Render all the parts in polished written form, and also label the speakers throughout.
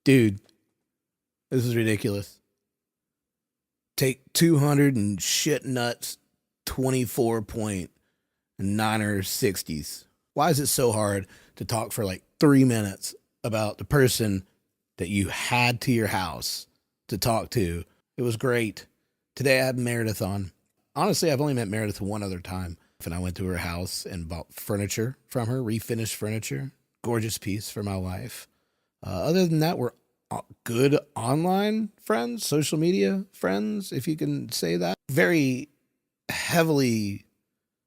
Speaker 1: Dude, this is ridiculous. Take 200 and shit nuts 24.9 or 60s. Why is it so hard to talk for like 3 minutes about the person that you had to your house to talk to? It was great. Today I had Meredith on. Honestly, I've only met Meredith one other time. And I went to her house and bought furniture from her, refinished furniture. Gorgeous piece for my wife. Other than that, we're good online friends, social media friends, if you can say that. Very heavily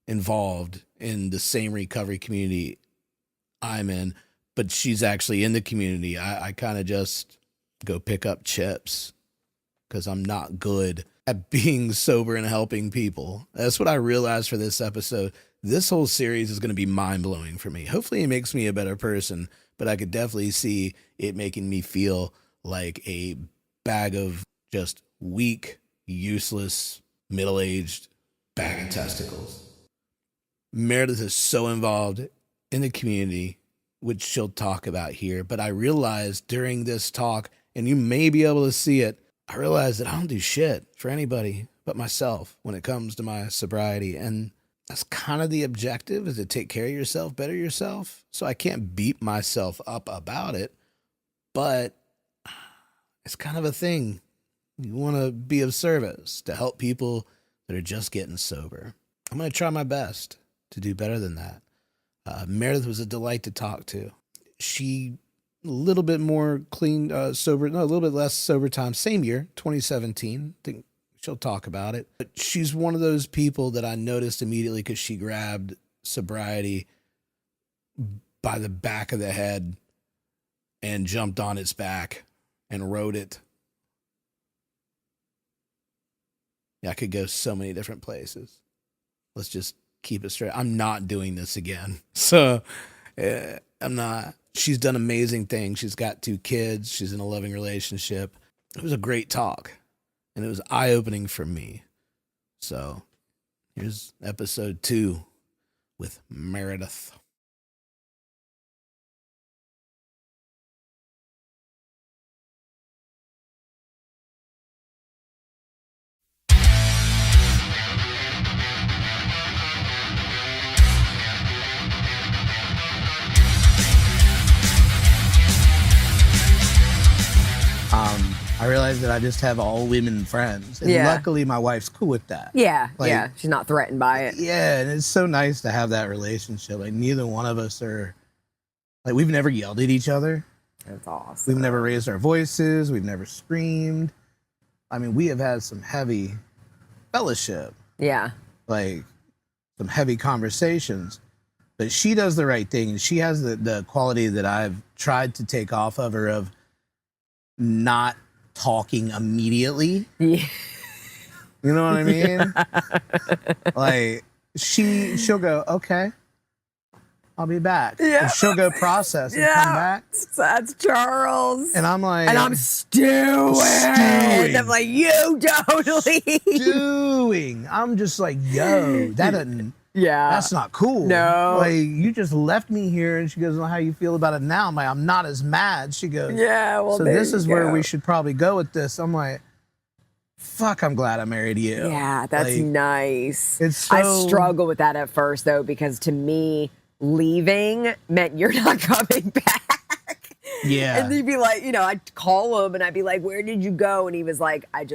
Speaker 1: involved in the same recovery community I'm in, but she's actually in the community. I kind of just go pick up chips because I'm not good at being sober and helping people. That's what I realized for this episode. This whole series is going to be mind-blowing for me. Hopefully it makes me a better person, but I could definitely see it making me feel like a bag of just weak, useless, middle-aged bag of testicles. Meredith is so involved in the community, which she'll talk about here, but I realized during this talk, and you may be able to see it, I realized that I don't do shit for anybody but myself when it comes to my sobriety. And that's kind of the objective, is to take care of yourself, better yourself. So I can't beat myself up about it, but it's kind of a thing. You want to be of service to help people that are just getting sober. I'm going to try my best to do better than that. Meredith was a delight to talk to. She a little bit more clean, sober, no, a little bit less sober time. Same year, 2017. I think she'll talk about it. But she's one of those people that I noticed immediately because she grabbed sobriety by the back of the head and jumped on its back and rode it. Yeah, I could go so many different places. Let's just keep it straight. I'm not doing this again. So I'm not. She's done amazing things. She's got 2 kids. She's in a loving relationship. It was a great talk, and it was eye-opening for me. So here's episode 2 with Meredith. I realized that I just have all women friends. And luckily, my wife's cool with that.
Speaker 2: Yeah, yeah. She's not threatened by it.
Speaker 1: Yeah, and it's so nice to have that relationship. Like, neither one of us are... Like, we've never yelled at each other.
Speaker 2: That's awesome.
Speaker 1: We've never raised our voices. We've never screamed. I mean, we have had some heavy fellowship.
Speaker 2: Yeah.
Speaker 1: Like, some heavy conversations. But she does the right thing. And she has the quality that I've tried to take off of her of not talking immediately.
Speaker 2: Yeah.
Speaker 1: You know what I mean? Like, she'll go, okay, I'll be back.
Speaker 2: Yeah.
Speaker 1: And she'll go process and come back.
Speaker 2: That's Charles.
Speaker 1: And I'm like...
Speaker 2: And I'm stewing. I'm like, you totally...
Speaker 1: Stewing. I'm just like, yo, that doesn't...
Speaker 2: Yeah.
Speaker 1: That's not cool.
Speaker 2: No.
Speaker 1: Like, you just left me here. And she goes, well, how you feel about it now? I'm like, I'm not as mad. She goes,
Speaker 2: yeah, well,
Speaker 1: so this is where we should probably go with this. I'm like, fuck, I'm glad I married you.
Speaker 2: Yeah, that's
Speaker 1: like,
Speaker 2: nice.
Speaker 1: It's so...
Speaker 2: I struggle with that at first, though, because to me, leaving meant you're not coming back.
Speaker 1: Yeah.
Speaker 2: And he'd be like, you know, I'd call him and I'd be like, where did you go? And he was like, I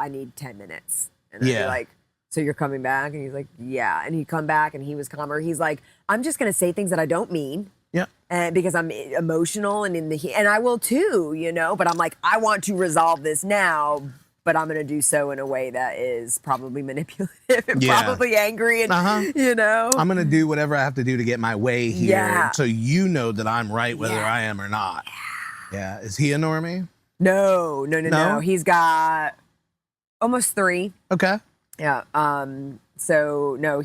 Speaker 2: need 10 minutes. And I'd be like, so you're coming back? And he's like, yeah. And he'd come back and he was calmer. He's like, I'm just going to say things that I don't mean.
Speaker 1: Yeah.
Speaker 2: And because I'm emotional and and I will too, you know, but I'm like, I want to resolve this now, but I'm going to do so in a way that is probably manipulative and probably angry and, you know.
Speaker 1: I'm going to do whatever I have to do to get my way here.
Speaker 2: Yeah.
Speaker 1: So you know that I'm right whether I am or not. Yeah. Is he a normie?
Speaker 2: No. He's got almost 3.
Speaker 1: Okay.
Speaker 2: Yeah. So no,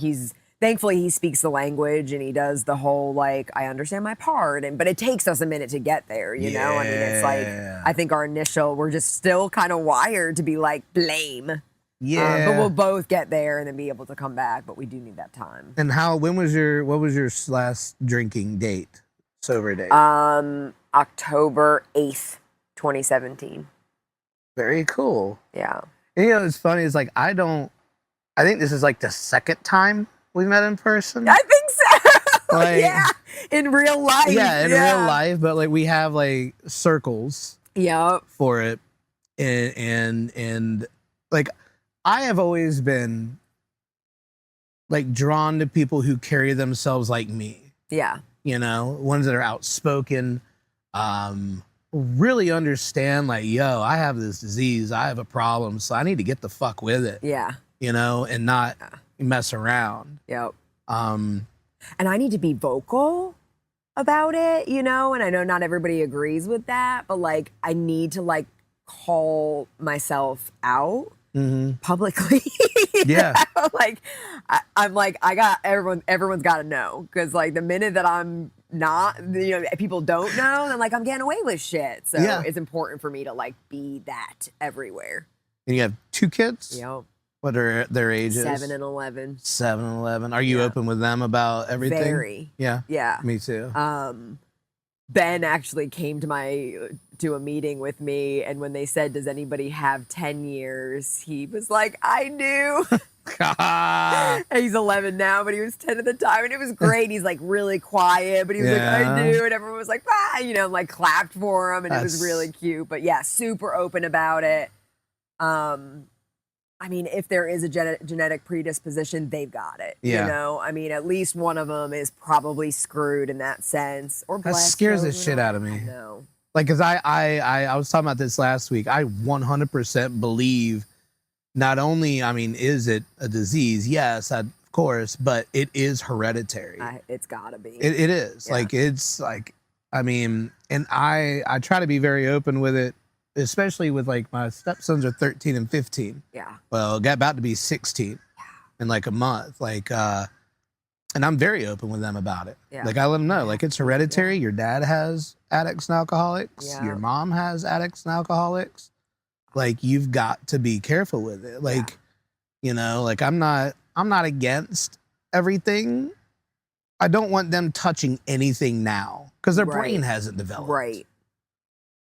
Speaker 2: thankfully he speaks the language and he does the whole, like, I understand my part, but it takes us a minute to get there, you know? I mean, it's like, I think we're just still kind of wired to be like, blame.
Speaker 1: Yeah.
Speaker 2: But we'll both get there and then be able to come back, but we do need that time.
Speaker 1: And what was your last drinking date, sober date?
Speaker 2: October 8th, 2017.
Speaker 1: Very cool.
Speaker 2: Yeah.
Speaker 1: And, it's funny. It's like, I think this is like the second time we met in person.
Speaker 2: I think so.
Speaker 1: Like,
Speaker 2: yeah. In real life.
Speaker 1: Yeah, in real life. But like, we have like circles for it. And like, I have always been like drawn to people who carry themselves like me.
Speaker 2: Yeah.
Speaker 1: Ones that are outspoken, really understand like, yo, I have this disease, I have a problem, so I need to get the fuck with it.
Speaker 2: Yeah.
Speaker 1: And not mess around.
Speaker 2: Yep. And I need to be vocal about it, and I know not everybody agrees with that, but like, I need to like call myself out publicly.
Speaker 1: Yeah.
Speaker 2: Like, I'm like, I got everyone's got to know, because like the minute that I'm not, people don't know, then like I'm getting away with shit. So it's important for me to like be that everywhere.
Speaker 1: And you have 2 kids?
Speaker 2: Yep.
Speaker 1: What are their ages?
Speaker 2: 7 and 11.
Speaker 1: 7 and 11. Are you open with them about everything?
Speaker 2: Very.
Speaker 1: Yeah.
Speaker 2: Yeah.
Speaker 1: Me too.
Speaker 2: Ben actually came to a meeting with me, and when they said, "Does anybody have 10 years?" he was like, "I do." And he's 11 now, but he was 10 at the time, and it was great. He's like really quiet, but he was like, "I do," and everyone was like, "Ah," like clapped for him, and it was really cute. But yeah, super open about it. I mean, if there is a genetic predisposition, they've got it.
Speaker 1: Yeah.
Speaker 2: I mean, at least one of them is probably screwed in that sense. Or
Speaker 1: that scares the shit out of me.
Speaker 2: No.
Speaker 1: Like, because I was talking about this last week. I 100% believe, not only, I mean, is it a disease? Yes, of course, but it is hereditary.
Speaker 2: It's gotta be.
Speaker 1: It is. Yeah. Like, it's like, I mean, and I try to be very open with it, especially with like my stepsons are 13 and 15.
Speaker 2: Yeah.
Speaker 1: Well, got about to be 16 in like a month. Like, and I'm very open with them about it. Yeah. Like, I let them know, like, it's hereditary. Your dad has addicts and alcoholics. Yeah. Your mom has addicts and alcoholics. Like, you've got to be careful with it. Like, like I'm not against everything. I don't want them touching anything now because their brain hasn't developed.
Speaker 2: Right.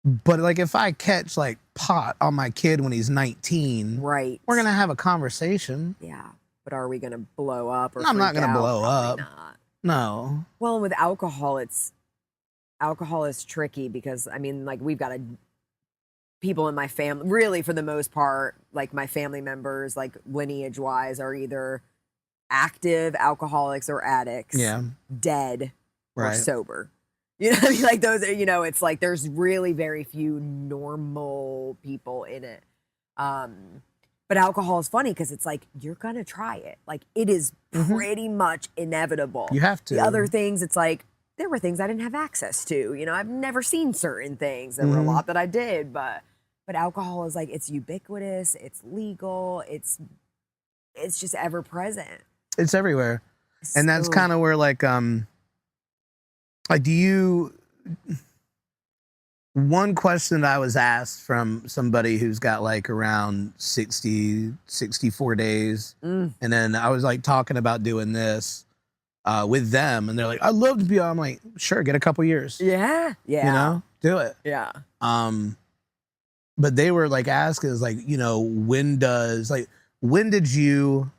Speaker 1: But like, if I catch like pot on my kid when he's 19,
Speaker 2: right,
Speaker 1: we're gonna have a conversation.
Speaker 2: Yeah, but are we gonna blow up? Or
Speaker 1: I'm not gonna blow up.
Speaker 2: Not.
Speaker 1: No.
Speaker 2: Well, with alcohol is tricky because I mean, like we've got people in my family, really for the most part, like my family members, like lineage wise, are either active alcoholics or addicts. Yeah. Dead or sober. You know what I mean? Like those are, it's like there's really very few normal people in it. But alcohol is funny because it's like, you're going to try it. Like it is pretty much inevitable.
Speaker 1: You have to.
Speaker 2: The other things, it's like, there were things I didn't have access to. I've never seen certain things. There were a lot that I did, but alcohol is like, it's ubiquitous, it's legal, it's just ever present.
Speaker 1: It's everywhere. And that's kind of where like do you, one question that I was asked from somebody who's got like around 64 days. And then I was like talking about doing this with them and they're like, I'd love to be on. I'm like, sure, get a couple years.
Speaker 2: Yeah. Yeah.
Speaker 1: Do it.
Speaker 2: Yeah.
Speaker 1: But they were like asking is like, when did you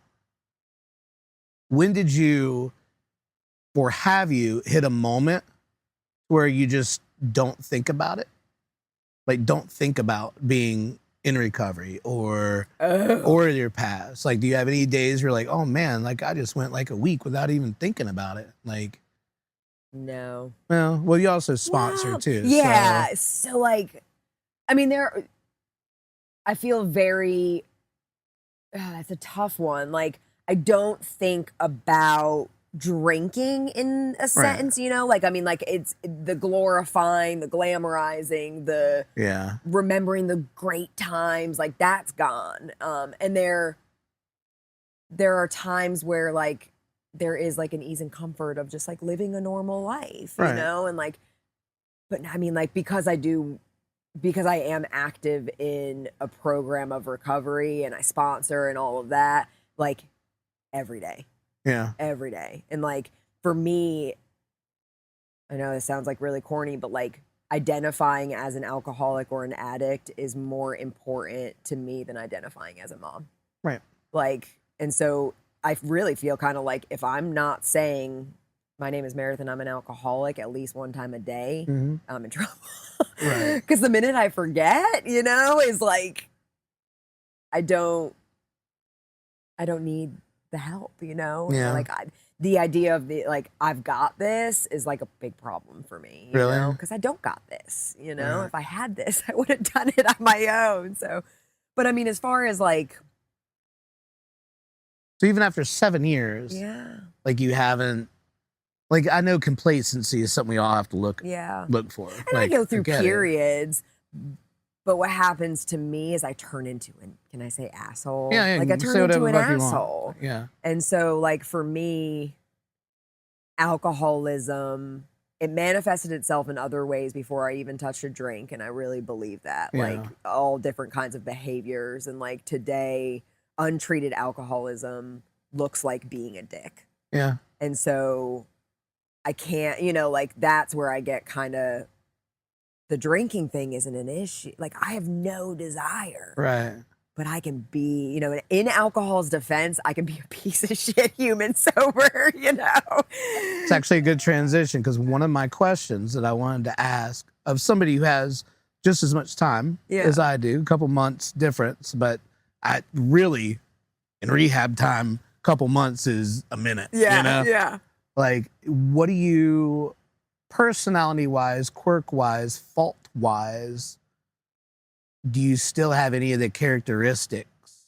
Speaker 1: or have you hit a moment where you just don't think about it? Like, don't think about being in recovery or your past. Like, do you have any days where you're like, oh man, like I just went like a week without even thinking about it? Like,
Speaker 2: no.
Speaker 1: Well, you also sponsor too.
Speaker 2: Yeah. So like, I mean, I feel very, it's a tough one. Like, I don't think about drinking in a sentence, like, I mean, like it's the glorifying, the glamorizing, the remembering the great times, like that's gone. And there are times where like there is like an ease and comfort of just like living a normal life, and like, but I mean, like, because I am active in a program of recovery and I sponsor and all of that, like every day.
Speaker 1: Yeah.
Speaker 2: Every day. And like for me, I know this sounds like really corny, but like identifying as an alcoholic or an addict is more important to me than identifying as a mom.
Speaker 1: Right.
Speaker 2: Like, and so I really feel kind of like if I'm not saying my name is Meredith and I'm an alcoholic at least one time a day, I'm in trouble.
Speaker 1: Right.
Speaker 2: Because the minute I forget, you know, is like, I don't need the help, you know?
Speaker 1: Yeah.
Speaker 2: Like, the idea of like, I've got this is like a big problem for me, you know? Because I don't got this, you know?
Speaker 1: Right.
Speaker 2: If I had this, I would have done it on my own. So, but I mean, as far as like,
Speaker 1: so even after 7 years, like you haven't, like I know complacency is something we all have to look for.
Speaker 2: And
Speaker 1: like,
Speaker 2: I go through periods, but what happens to me is I turn into an, can I say asshole?
Speaker 1: Yeah,
Speaker 2: like I turn into an asshole.
Speaker 1: Yeah.
Speaker 2: And so like for me, alcoholism, it manifested itself in other ways before I even touched a drink. And I really believe that. Like all different kinds of behaviors. And like today, untreated alcoholism looks like being a dick.
Speaker 1: Yeah.
Speaker 2: And so I can't, you know, like that's where I get kind of, the drinking thing isn't an issue. Like I have no desire.
Speaker 1: Right.
Speaker 2: But I can be, you know, in alcohol's defense, I can be a piece of shit human sober, you know?
Speaker 1: It's actually a good transition because one of my questions that I wanted to ask of somebody who has just as much time as I do, a couple months difference, but I really, in rehab time, a couple months is a minute.
Speaker 2: Yeah,
Speaker 1: you know?
Speaker 2: yeah.
Speaker 1: Like, what do you, personality-wise, quirk-wise, fault-wise, do you still have any of the characteristics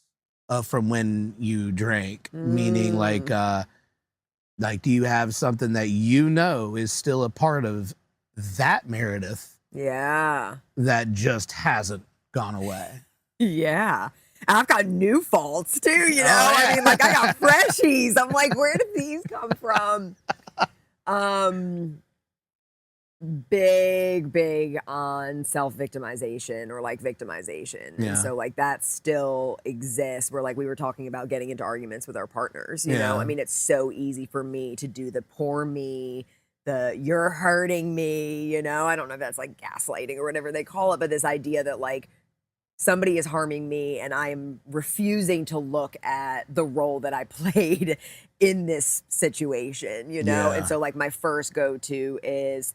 Speaker 1: from when you drank? Meaning, like, do you have something that you know is still a part of that Meredith?
Speaker 2: Yeah.
Speaker 1: That just hasn't gone away.
Speaker 2: Yeah. I've got new faults too, you know? I mean, like I got freshies. I'm like, where did these come from? Big on self-victimization or like victimization. And so like that still exists where like we were talking about getting into arguments with our partners, you know? I mean, it's so easy for me to do the poor me, the you're hurting me, you know? I don't know if that's like gaslighting or whatever they call it, but this idea that like somebody is harming me and I'm refusing to look at the role that I played in this situation, you know? And so like my first go-to is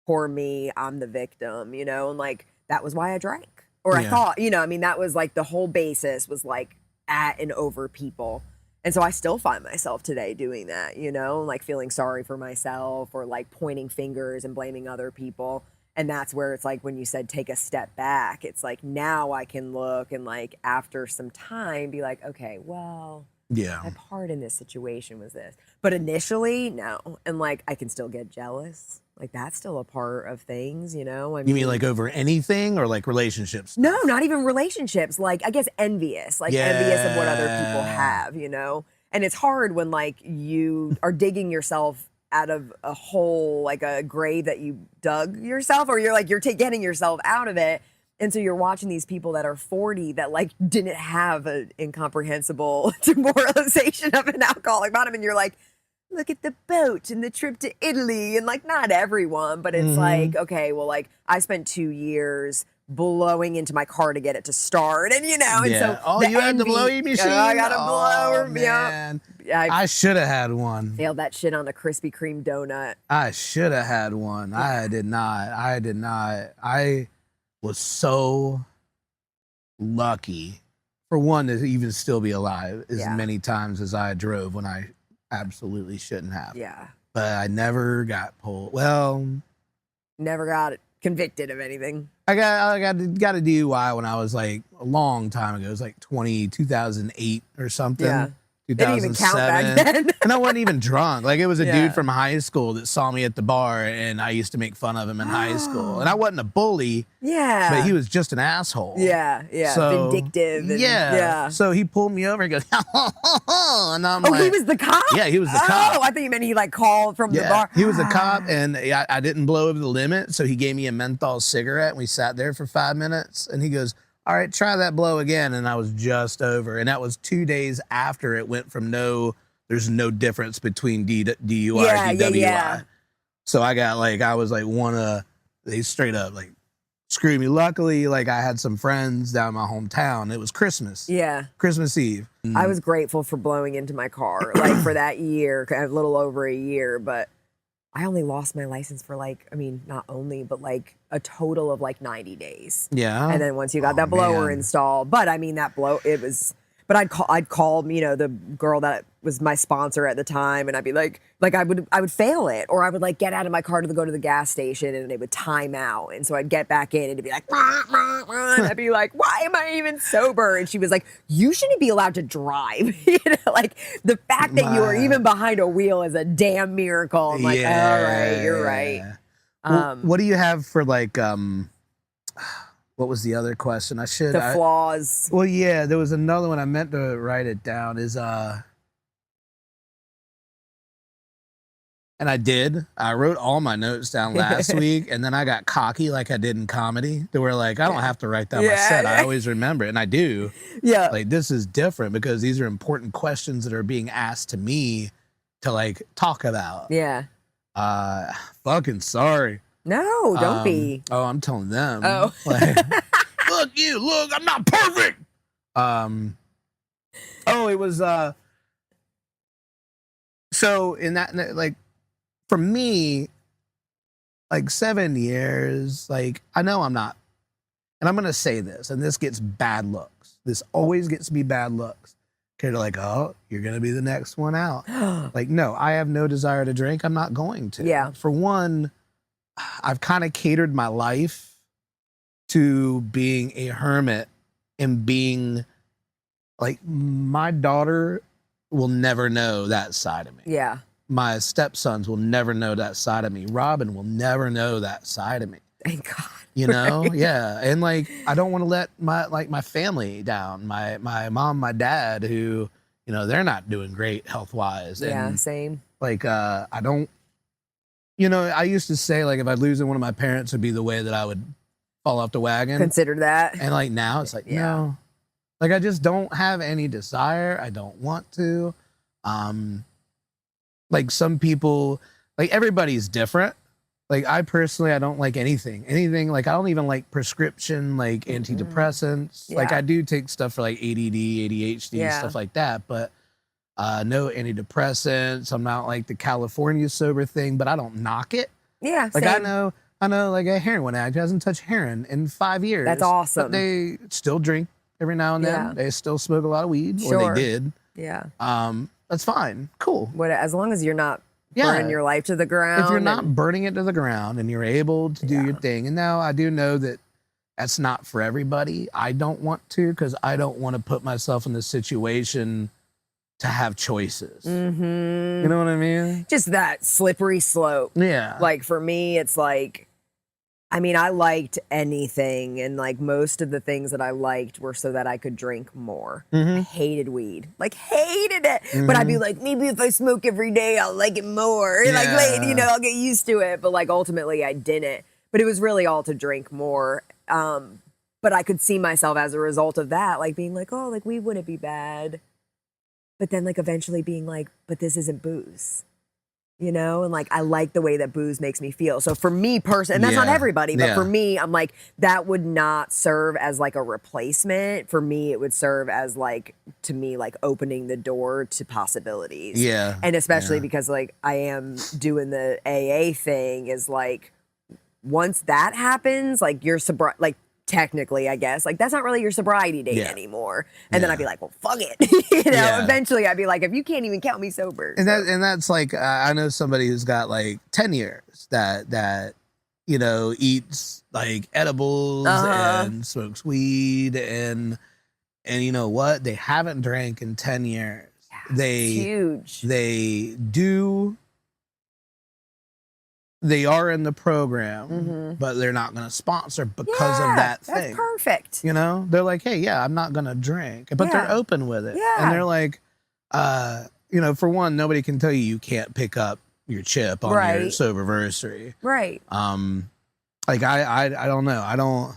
Speaker 2: poor me, I'm the victim, you know? And like, that was why I drank. Or I thought, you know, I mean, that was like the whole basis was like at and over people. And so I still find myself today doing that, you know, like feeling sorry for myself or like pointing fingers and blaming other people. And that's where it's like when you said take a step back, it's like now I can look and like after some time be like, okay, well, my part in this situation was this. But initially, no. And like I can still get jealous. Like that's still a part of things, you know? I mean,
Speaker 1: you mean like over anything or like relationships?
Speaker 2: No, not even relationships. Like I guess envious, like envious of what other people have, you know? And it's hard when like you are digging yourself out of a hole, like a grave that you dug yourself, or you're like, you're getting yourself out of it. And so you're watching these people that are 40 that like didn't have an incomprehensible demoralization of an alcoholic bottom. And you're like, look at the boat and the trip to Italy. And like, not everyone, but it's like, okay, well, like I spent 2 years blowing into my car to get it to start. And you know, and so
Speaker 1: you had the blowy machine?
Speaker 2: I got a blower.
Speaker 1: Man. I should have had one.
Speaker 2: Failed that shit on a Krispy Kreme donut.
Speaker 1: I should have had one. I did not. I was so lucky, for one, to even still be alive as many times as I drove when I absolutely shouldn't have.
Speaker 2: Yeah.
Speaker 1: But I never got pulled. Well,
Speaker 2: never got convicted of anything.
Speaker 1: I got a DUI when I was like a long time ago. It was like 2008 or something.
Speaker 2: Yeah.
Speaker 1: 2007.
Speaker 2: Didn't even count back then.
Speaker 1: And I wasn't even drunk. Like it was a dude from high school that saw me at the bar and I used to make fun of him in high school. And I wasn't a bully.
Speaker 2: Yeah.
Speaker 1: But he was just an asshole.
Speaker 2: Yeah. So, vindictive. And,
Speaker 1: So he pulled me over and goes, and I'm like,
Speaker 2: he was the cop?
Speaker 1: Yeah, he was the cop.
Speaker 2: Oh, I thought you meant he like called from the bar.
Speaker 1: He was the cop and I didn't blow over the limit. So he gave me a menthol cigarette and we sat there for 5 minutes and he goes, all right, try that blow again. And I was just over. And that was 2 days after it went from there's no difference between DUI or DWI. So I got like, I was like one of they straight up like screwed me. Luckily, like I had some friends down in my hometown. It was Christmas.
Speaker 2: Yeah.
Speaker 1: Christmas Eve.
Speaker 2: I was grateful for blowing into my car, like for that year, a little over a year, but I only lost my license for like, I mean, not only, but like a total of like 90 days.
Speaker 1: Yeah.
Speaker 2: And then once you got that blower installed, but I mean, but I'd call, you know, the girl that was my sponsor at the time, and I'd be like I would fail it, or I would like get out of my car to go to the gas station, and it would time out, and so I'd get back in, and it'd be like, rah, rah, rah, and I'd be like, why am I even sober? And she was like, you shouldn't be allowed to drive. You know, like the fact that you are even behind a wheel is a damn miracle. I'm like, all right, you're right.
Speaker 1: Well, what do you have for like what was the other question?
Speaker 2: The flaws.
Speaker 1: Well, yeah, there was another one. I meant to write it down. And I did. I wrote all my notes down last week, and then I got cocky like I did in comedy. They were like, I don't have to write down my set. I always remember it, and I do.
Speaker 2: Yeah.
Speaker 1: Like, this is different because these are important questions that are being asked to me to, like, talk about.
Speaker 2: Yeah.
Speaker 1: Fucking sorry.
Speaker 2: No, don't be.
Speaker 1: Oh, I'm telling them.
Speaker 2: Oh.
Speaker 1: Like, look, I'm not perfect. It was, so in that, like, for me, like 7 years, like, I know I'm not, and I'm going to say this, and this gets bad looks. This always gets me bad looks. Okay, they're like, oh, you're going to be the next one out. Like, no, I have no desire to drink. I'm not going to.
Speaker 2: Yeah.
Speaker 1: For one, I've kind of catered my life to being a hermit and being, like, my daughter will never know that side of me.
Speaker 2: Yeah.
Speaker 1: My stepsons will never know that side of me. Robin will never know that side of me.
Speaker 2: Thank God.
Speaker 1: You know? Right? Yeah. And like, I don't want to let my family down. My mom, my dad, who, you know, they're not doing great health-wise.
Speaker 2: Yeah,
Speaker 1: and
Speaker 2: same.
Speaker 1: like, I don't, you know, I used to say, like, if I'd lose one of my parents, it'd be the way that I would fall off the wagon.
Speaker 2: Consider that.
Speaker 1: And like now it's like, no. Like, I just don't have any desire. I don't want to. Like, some people, like, everybody's different. Like, I personally, I don't like anything. Like, I don't even like prescription, like, antidepressants.
Speaker 2: Yeah.
Speaker 1: Like, I do take stuff for, like, ADD, ADHD, stuff like that. But no antidepressants. I'm not like the California sober thing, but I don't knock it.
Speaker 2: Yeah,
Speaker 1: like,
Speaker 2: same.
Speaker 1: I know, like, a heroin addict who hasn't touched heroin in 5 years.
Speaker 2: That's awesome.
Speaker 1: But they still drink every now and then.
Speaker 2: Yeah.
Speaker 1: They still smoke a lot of weed, or they did.
Speaker 2: Yeah.
Speaker 1: That's fine. Cool.
Speaker 2: As long as you're not burning your life to the ground.
Speaker 1: If you're not burning it to the ground and you're able to do your thing. And now I do know that that's not for everybody. I don't want to, because I don't want to put myself in the situation to have choices.
Speaker 2: Mm-hmm.
Speaker 1: You know what I mean?
Speaker 2: Just that slippery slope.
Speaker 1: Yeah.
Speaker 2: Like, for me, it's like, I mean, I liked anything, and like most of the things that I liked were so that I could drink more. I hated weed, like hated it. But I'd be like, maybe if I smoke every day, I'll like it more.
Speaker 1: Yeah.
Speaker 2: Like, you know, I'll get used to it. But like ultimately, I didn't. But it was really all to drink more. But I could see myself as a result of that, like being like, oh, like weed wouldn't be bad. But then like eventually being like, but this isn't booze. You know, and like, I like the way that booze makes me feel. So for me personally, and that's not everybody, but for me, I'm like, that would not serve as like a replacement. For me, it would serve as like, to me, like opening the door to possibilities.
Speaker 1: Yeah.
Speaker 2: And especially because like I am doing the AA thing, is like, once that happens, like you're like, technically, I guess, like that's not really your sobriety date anymore. And then I'd be like, well, fuck it. You know, eventually I'd be like, if you can't even count me sober.
Speaker 1: And that's like, I know somebody who's got like 10 years that, you know, eats like edibles and smokes weed and you know what? They haven't drank in 10 years.
Speaker 2: Yeah, it's huge. They are in the program, but they're not going to sponsor because of that thing. That's perfect.
Speaker 1: You know, they're like, hey, I'm not going to drink, but they're open with it.
Speaker 2: Yeah.
Speaker 1: And they're like, you know, for one, nobody can tell you can't pick up your chip on your soberversary.
Speaker 2: Right.
Speaker 1: Like I don't know. I don't,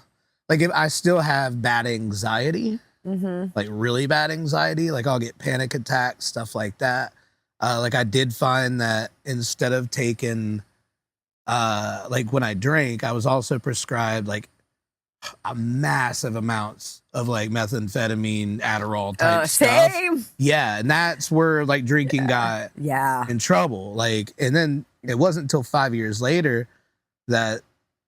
Speaker 1: like, if I still have bad anxiety, like really bad anxiety, like I'll get panic attacks, stuff like that. Like I did find that instead of taking like when I drank, I was also prescribed like a massive amounts of like methamphetamine, Adderall type stuff.
Speaker 2: Same.
Speaker 1: Yeah, and that's where like drinking got in trouble. Like, and then it wasn't until 5 years later that,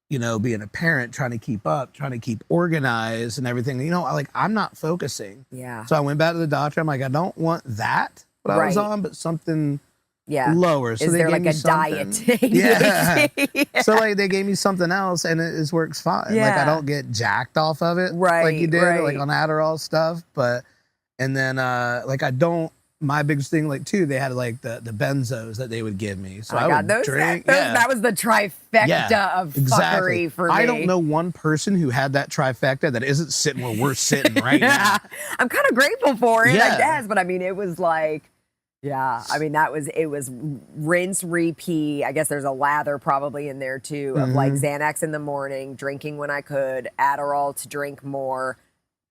Speaker 1: you know, being a parent, trying to keep up, trying to keep organized and everything, you know, like I'm not focusing.
Speaker 2: Yeah.
Speaker 1: So I went back to the doctor. I'm like, I don't want that, what I was on, but something lower. So
Speaker 2: is
Speaker 1: they
Speaker 2: there
Speaker 1: gave
Speaker 2: like
Speaker 1: me
Speaker 2: a
Speaker 1: something.
Speaker 2: diet?
Speaker 1: Yeah. So like they gave me something else and it works fine. Like I don't get jacked off of it like you did, like on Adderall stuff. But, and then like I don't, my biggest thing, like too, they had like the benzos that they would give me. So I would drink.
Speaker 2: That was the trifecta of fuckery for me.
Speaker 1: I don't know one person who had that trifecta that isn't sitting where we're sitting right now.
Speaker 2: I'm kind of grateful for it, I guess. But I mean, it was like, I mean, it was rinse, repeat. I guess there's a lather probably in there too of like Xanax in the morning, drinking when I could, Adderall to drink more,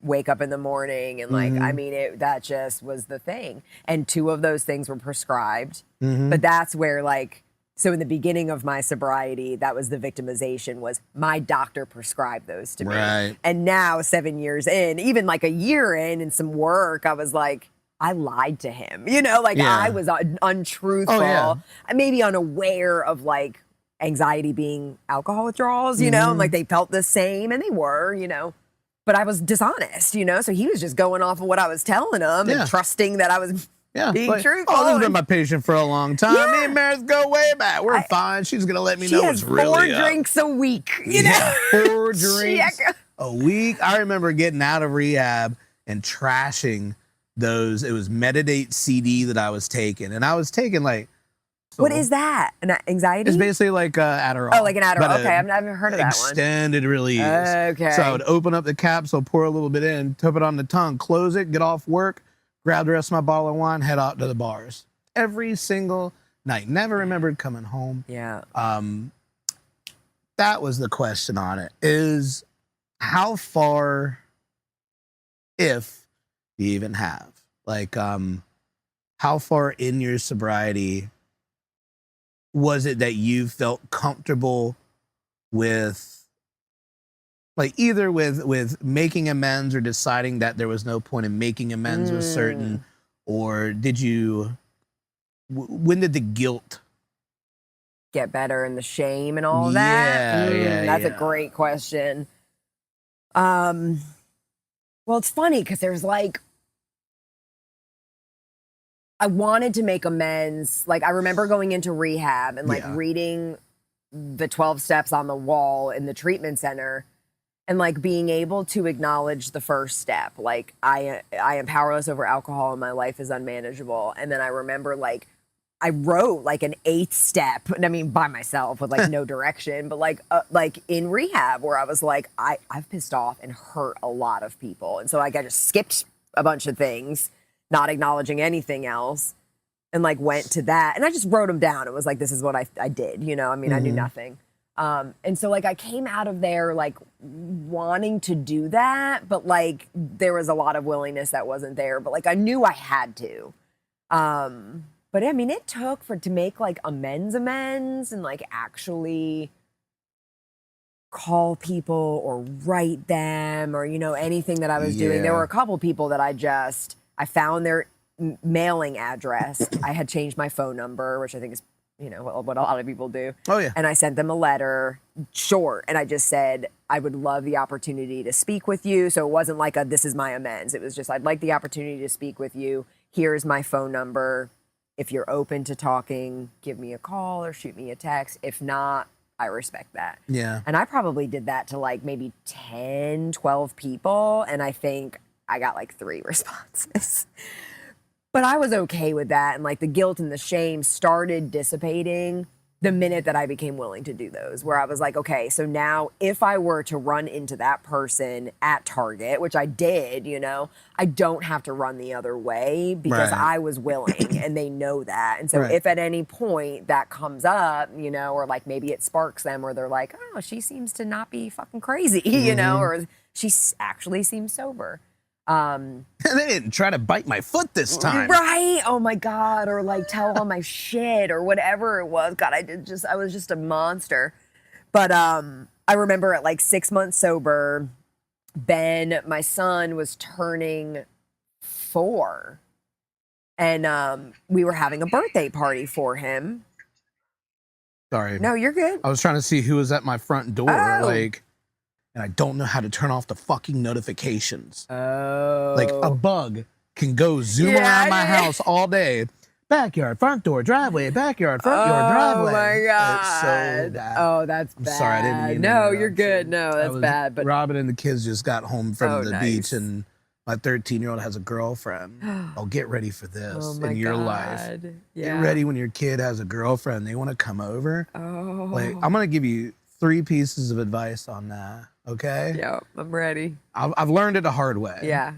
Speaker 2: wake up in the morning. And like, I mean, that just was the thing. And 2 of those things were prescribed. But that's where like, so in the beginning of my sobriety, that was the victimization, was my doctor prescribed those to me. And now 7 years in, even like a year in and some work, I was like, I lied to him, you know, like I was untruthful, maybe unaware of like anxiety being alcohol withdrawals, you know, and like they felt the same and they were, you know, but I was dishonest, you know, so he was just going off of what I was telling him and trusting that I was being truthful.
Speaker 1: Oh, this has been my patient for a long time. Me and Meredith go way back. We're fine. She's going to let me know what's really up.
Speaker 2: 4 drinks a week, you know.
Speaker 1: 4 drinks a week. I remember getting out of rehab and trashing those. It was Meditate CD that I was taking, and I was taking like,
Speaker 2: what is that? An anxiety?
Speaker 1: It's basically like Adderall.
Speaker 2: Oh, like an Adderall. Okay, I've never heard of that one.
Speaker 1: Extended release.
Speaker 2: Okay.
Speaker 1: So I would open up the capsule, pour a little bit in, tip it on the tongue, close it, get off work, grab the rest of my bottle of wine, head out to the bars every single night. Never remembered coming home.
Speaker 2: Yeah.
Speaker 1: That was the question on it, is how far, if you even have, like, how far in your sobriety was it that you felt comfortable with, like, either with making amends or deciding that there was no point in making amends with certain, or did you, when did the guilt
Speaker 2: get better and the shame and all of that? That's a great question. Well, it's funny because there's like, I wanted to make amends. Like, I remember going into rehab and like reading the 12 steps on the wall in the treatment center and like being able to acknowledge the first step. Like, I am powerless over alcohol and my life is unmanageable. And then I remember like, I wrote like an 8th step, I mean, by myself with like no direction, but like in rehab where I was like, I've pissed off and hurt a lot of people. And so like, I just skipped a bunch of things, not acknowledging anything else, and like went to that. And I just wrote them down. It was like, this is what I did, you know, I mean, I knew nothing. And so like, I came out of there like wanting to do that, but like, there was a lot of willingness that wasn't there, but like, I knew I had to. But I mean, it took to make like amends and like actually call people or write them or, you know, anything that I was doing. There were a couple people that I found their mailing address. I had changed my phone number, which I think is, you know, what a lot of people do.
Speaker 1: Oh, yeah.
Speaker 2: And I sent them a letter, short, and I just said, I would love the opportunity to speak with you. So it wasn't like this is my amends. It was just, I'd like the opportunity to speak with you. Here's my phone number. If you're open to talking, give me a call or shoot me a text. If not, I respect that.
Speaker 1: Yeah.
Speaker 2: And I probably did that to like maybe 10, 12 people. And I think I got like 3 responses. But I was okay with that. And like the guilt and the shame started dissipating the minute that I became willing to do those, where I was like, okay, so now if I were to run into that person at Target, which I did, you know, I don't have to run the other way because I was willing and they know that. And so if at any point that comes up, you know, or like maybe it sparks them or they're like, oh, she seems to not be fucking crazy, you know, or she actually seems sober.
Speaker 1: They didn't try to bite my foot this time.
Speaker 2: Right? Oh my God. Or like tell all my shit or whatever it was. God, I was just a monster. But I remember at like 6 months sober, Ben, my son, was turning 4. And we were having a birthday party for him.
Speaker 1: Sorry.
Speaker 2: No, you're good.
Speaker 1: I was trying to see who was at my front door,
Speaker 2: Oh.
Speaker 1: and I don't know how to turn off the fucking notifications.
Speaker 2: Oh.
Speaker 1: Like a bug can go zoom around my house all day. Backyard, front door, driveway, backyard, front yard, driveway.
Speaker 2: Oh my God.
Speaker 1: It's so bad.
Speaker 2: Oh, that's bad.
Speaker 1: I'm sorry, I didn't mean to
Speaker 2: No,
Speaker 1: interrupt
Speaker 2: you're good.
Speaker 1: you.
Speaker 2: No, that's bad. But
Speaker 1: Robin and the kids just got home from the
Speaker 2: nice.
Speaker 1: beach, and my 13-year-old has a girlfriend. Oh, get ready for this in your life.
Speaker 2: Yeah.
Speaker 1: Get ready when your kid has a girlfriend. They want to come over.
Speaker 2: Oh.
Speaker 1: Like, I'm gonna give you 3 pieces of advice on that. Okay?
Speaker 2: Yeah, I'm ready.
Speaker 1: I've learned it the hard way.
Speaker 2: Yeah.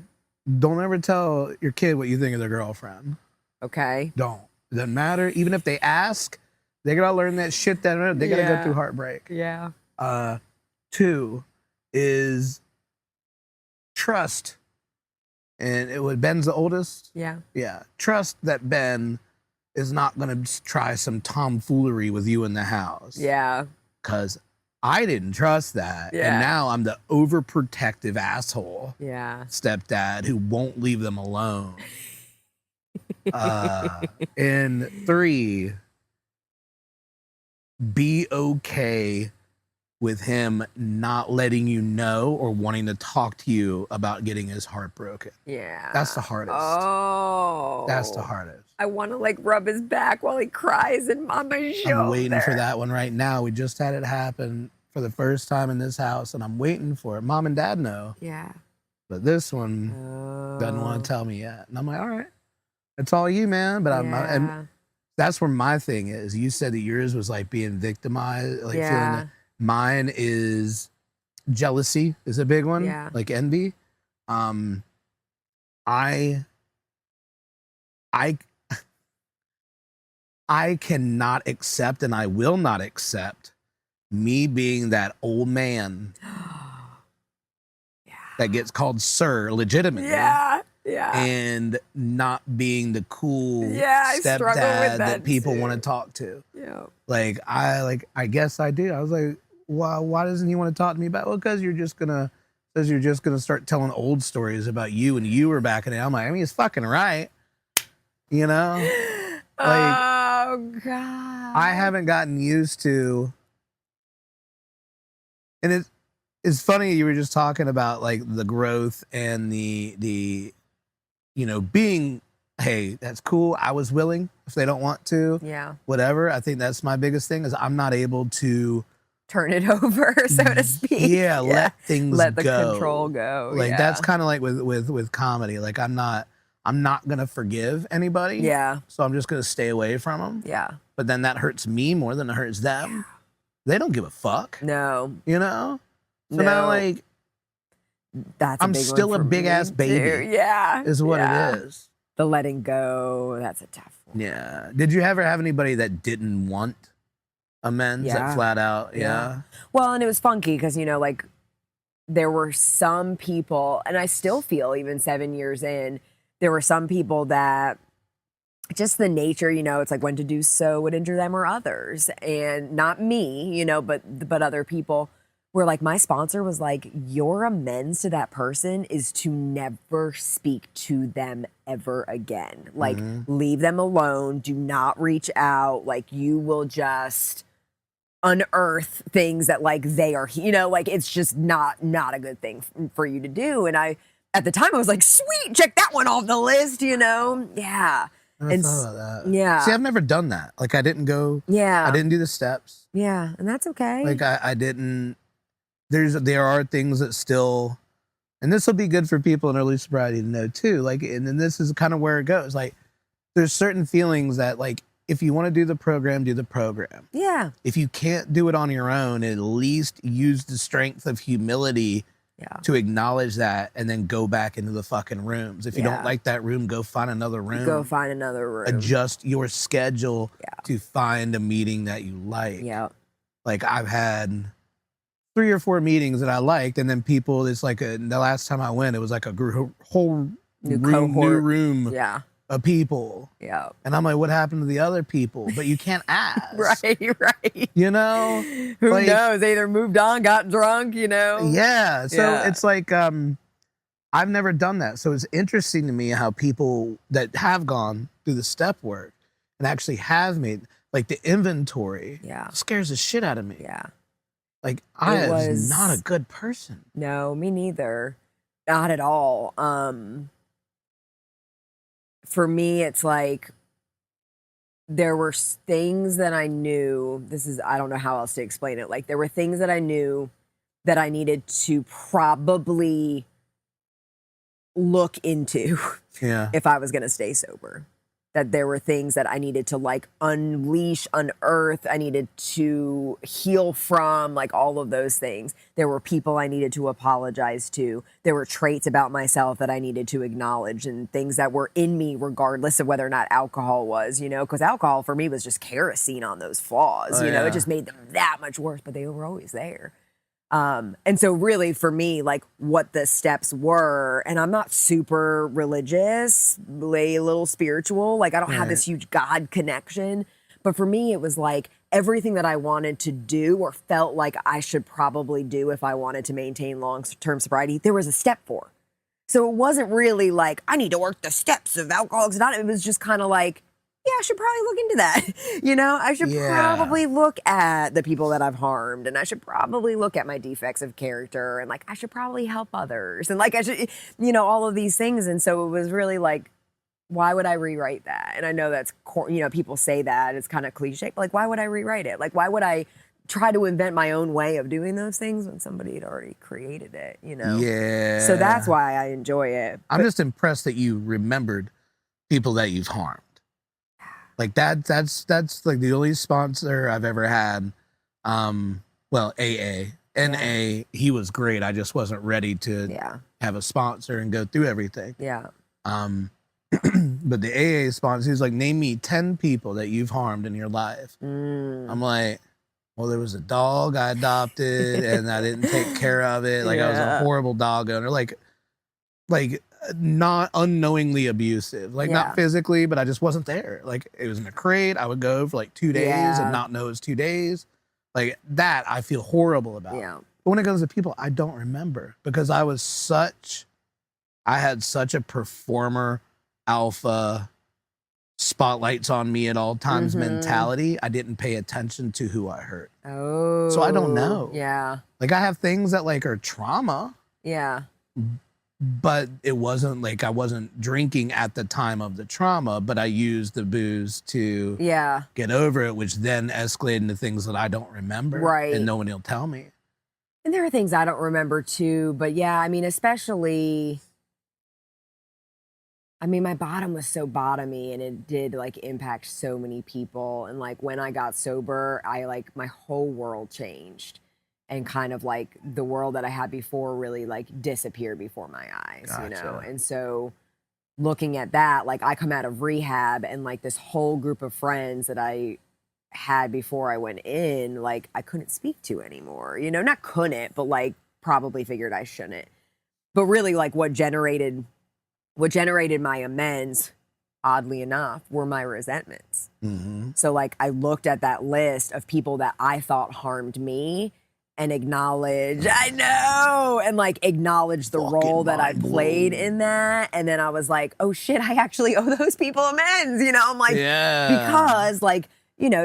Speaker 1: Don't ever tell your kid what you think of their girlfriend.
Speaker 2: Okay.
Speaker 1: Don't. It doesn't matter. Even if they ask, they gotta learn that shit. That they gotta go through heartbreak.
Speaker 2: Yeah.
Speaker 1: 2 is trust. And Ben's the oldest.
Speaker 2: Yeah.
Speaker 1: Yeah. Trust that Ben is not gonna try some tomfoolery with you in the house.
Speaker 2: Yeah.
Speaker 1: Because I didn't trust that.
Speaker 2: Yeah.
Speaker 1: And now I'm the overprotective asshole
Speaker 2: Yeah.
Speaker 1: stepdad who won't leave them alone. And 3, be okay with him not letting you know or wanting to talk to you about getting his heart broken.
Speaker 2: Yeah.
Speaker 1: That's the hardest.
Speaker 2: Oh.
Speaker 1: That's the hardest.
Speaker 2: I want to like rub his back while he cries and on my shoulder.
Speaker 1: I'm waiting for that one right now. We just had it happen for the first time in this house, and I'm waiting for it. Mom and Dad know.
Speaker 2: Yeah.
Speaker 1: But this one doesn't want to tell me yet. And I'm like, all right, it's all you, man. But and that's where my thing is. You said that yours was like being victimized, like feeling that. Mine is jealousy is a big one, like envy. I cannot accept, and I will not accept me being that old man that gets called sir legitimately. And not being the cool stepdad that people want to talk to. Like I guess I do. I was like, why doesn't he want to talk to me about? Well, because you're just gonna start telling old stories about you and you were back in it. I'm like, I mean, it's fucking right. You know? Like,
Speaker 2: oh God.
Speaker 1: I haven't gotten used to, and it's funny you were just talking about like the growth and the being, hey, that's cool. I was willing if they don't want to.
Speaker 2: Yeah.
Speaker 1: Whatever. I think that's my biggest thing is I'm not able to
Speaker 2: turn it over, so to speak.
Speaker 1: Yeah, let things go.
Speaker 2: Let the control go.
Speaker 1: Like that's kind of like with comedy. Like I'm not gonna forgive anybody.
Speaker 2: Yeah.
Speaker 1: So I'm just gonna stay away from them.
Speaker 2: Yeah.
Speaker 1: But then that hurts me more than it hurts them. Yeah. They don't give a fuck.
Speaker 2: No.
Speaker 1: You know? So now like I'm still a big ass baby.
Speaker 2: Too. Yeah.
Speaker 1: Is what it is.
Speaker 2: The letting go, that's a tough one.
Speaker 1: Yeah. Did you ever have anybody that didn't want amends that flat out? Yeah.
Speaker 2: Well, and it was funky because, like there were some people, and I still feel even 7 years in, there were some people that just the nature, it's like when to do so would injure them or others. And not me, but other people where like my sponsor was like, your amends to that person is to never speak to them ever again. Like leave them alone. Do not reach out. Like you will just unearth things that like they are, like it's just not a good thing for you to do. And at the time I was like, sweet, check that one off the list, Yeah.
Speaker 1: I thought about that.
Speaker 2: Yeah.
Speaker 1: See, I've never done that. Like I didn't go.
Speaker 2: Yeah.
Speaker 1: I didn't do the steps.
Speaker 2: Yeah. And that's okay.
Speaker 1: Like I didn't. There are things that still, and this will be good for people in early sobriety to know too. Like, and then this is kind of where it goes. Like, there's certain feelings that like, if you want to do the program, do the program.
Speaker 2: Yeah.
Speaker 1: If you can't do it on your own, at least use the strength of humility to acknowledge that and then go back into the fucking rooms. If you don't like that room, go find another room.
Speaker 2: Go find another room.
Speaker 1: Adjust your schedule to find a meeting that you like.
Speaker 2: Yeah.
Speaker 1: Like I've had 3 or 4 meetings that I liked, and then people, it's like the last time I went, it was like a whole
Speaker 2: New
Speaker 1: new room
Speaker 2: Yeah.
Speaker 1: of people.
Speaker 2: Yeah.
Speaker 1: And I'm like, what happened to the other people? But you can't ask.
Speaker 2: Right.
Speaker 1: You know?
Speaker 2: Who
Speaker 1: Like,
Speaker 2: knows? They either moved on, got drunk,
Speaker 1: Yeah. So
Speaker 2: Yeah.
Speaker 1: it's like, I've never done that. So it's interesting to me how people that have gone through the step work and actually have made, like, the inventory scares the shit out of me.
Speaker 2: Yeah.
Speaker 1: Like, I was not a good person.
Speaker 2: No, me neither. Not at all. For me, it's like there were things that I knew. I don't know how else to explain it. Like, there were things that I knew that I needed to probably look into if I was going to stay sober. That there were things that I needed to, like, unleash, unearth. I needed to heal from, like, all of those things. There were people I needed to apologize to. There were traits about myself that I needed to acknowledge, and things that were in me regardless of whether or not alcohol was, because alcohol for me was just kerosene on those flaws. It just made them that much worse, but they were always there. And so really for me, like, what the steps were, and I'm not super religious, a little spiritual, like I don't have this huge God connection, but for me, it was like everything that I wanted to do or felt like I should probably do if I wanted to maintain long-term sobriety, there was a step for. So it wasn't really like, I need to work the steps of Alcoholics Anonymous. It was just kind of like, yeah, I should probably look into that. I should probably look at the people that I've harmed, and I should probably look at my defects of character, and like, I should probably help others, and like, I should, all of these things. And so it was really like, why would I rewrite that? And I know that's, people say that, it's kind of cliche, but like, why would I rewrite it? Like, why would I try to invent my own way of doing those things when somebody had already created it,
Speaker 1: Yeah.
Speaker 2: So that's why I enjoy it.
Speaker 1: I'm just impressed that you remembered people that you've harmed. Like that's like the only sponsor I've ever had. Well, AA. NA, he was great. I just wasn't ready to have a sponsor and go through everything.
Speaker 2: Yeah.
Speaker 1: But the AA sponsor, he's like, name me 10 people that you've harmed in your life. I'm like, well, there was a dog I adopted and I didn't take care of it. Like I was a horrible dog owner. Like not unknowingly abusive, like not physically, but I just wasn't there. Like it was in a crate. I would go for like 2 days and not know it was 2 days. Like that, I feel horrible about.
Speaker 2: Yeah.
Speaker 1: But when it comes to people, I don't remember because I had such a performer, alpha, spotlights on me at all times mentality. I didn't pay attention to who I hurt.
Speaker 2: Oh.
Speaker 1: So I don't know.
Speaker 2: Yeah.
Speaker 1: Like I have things that like are trauma.
Speaker 2: Yeah.
Speaker 1: But it wasn't like I wasn't drinking at the time of the trauma, but I used the booze to get over it, which then escalated into things that I don't remember.
Speaker 2: Right.
Speaker 1: And no one will tell me.
Speaker 2: And there are things I don't remember too, but yeah, I mean, especially, my bottom was so bottomy and it did like impact so many people. And like when I got sober, my whole world changed. And kind of like the world that I had before really like disappeared before my eyes, And so looking at that, like I come out of rehab and like this whole group of friends that I had before I went in, like I couldn't speak to anymore, not couldn't, but like probably figured I shouldn't. But really like what generated my amends, oddly enough, were my resentments. So like I looked at that list of people that I thought harmed me and acknowledge the role that I played in that. And then I was like, oh shit, I actually owe those people amends. I'm like, because like,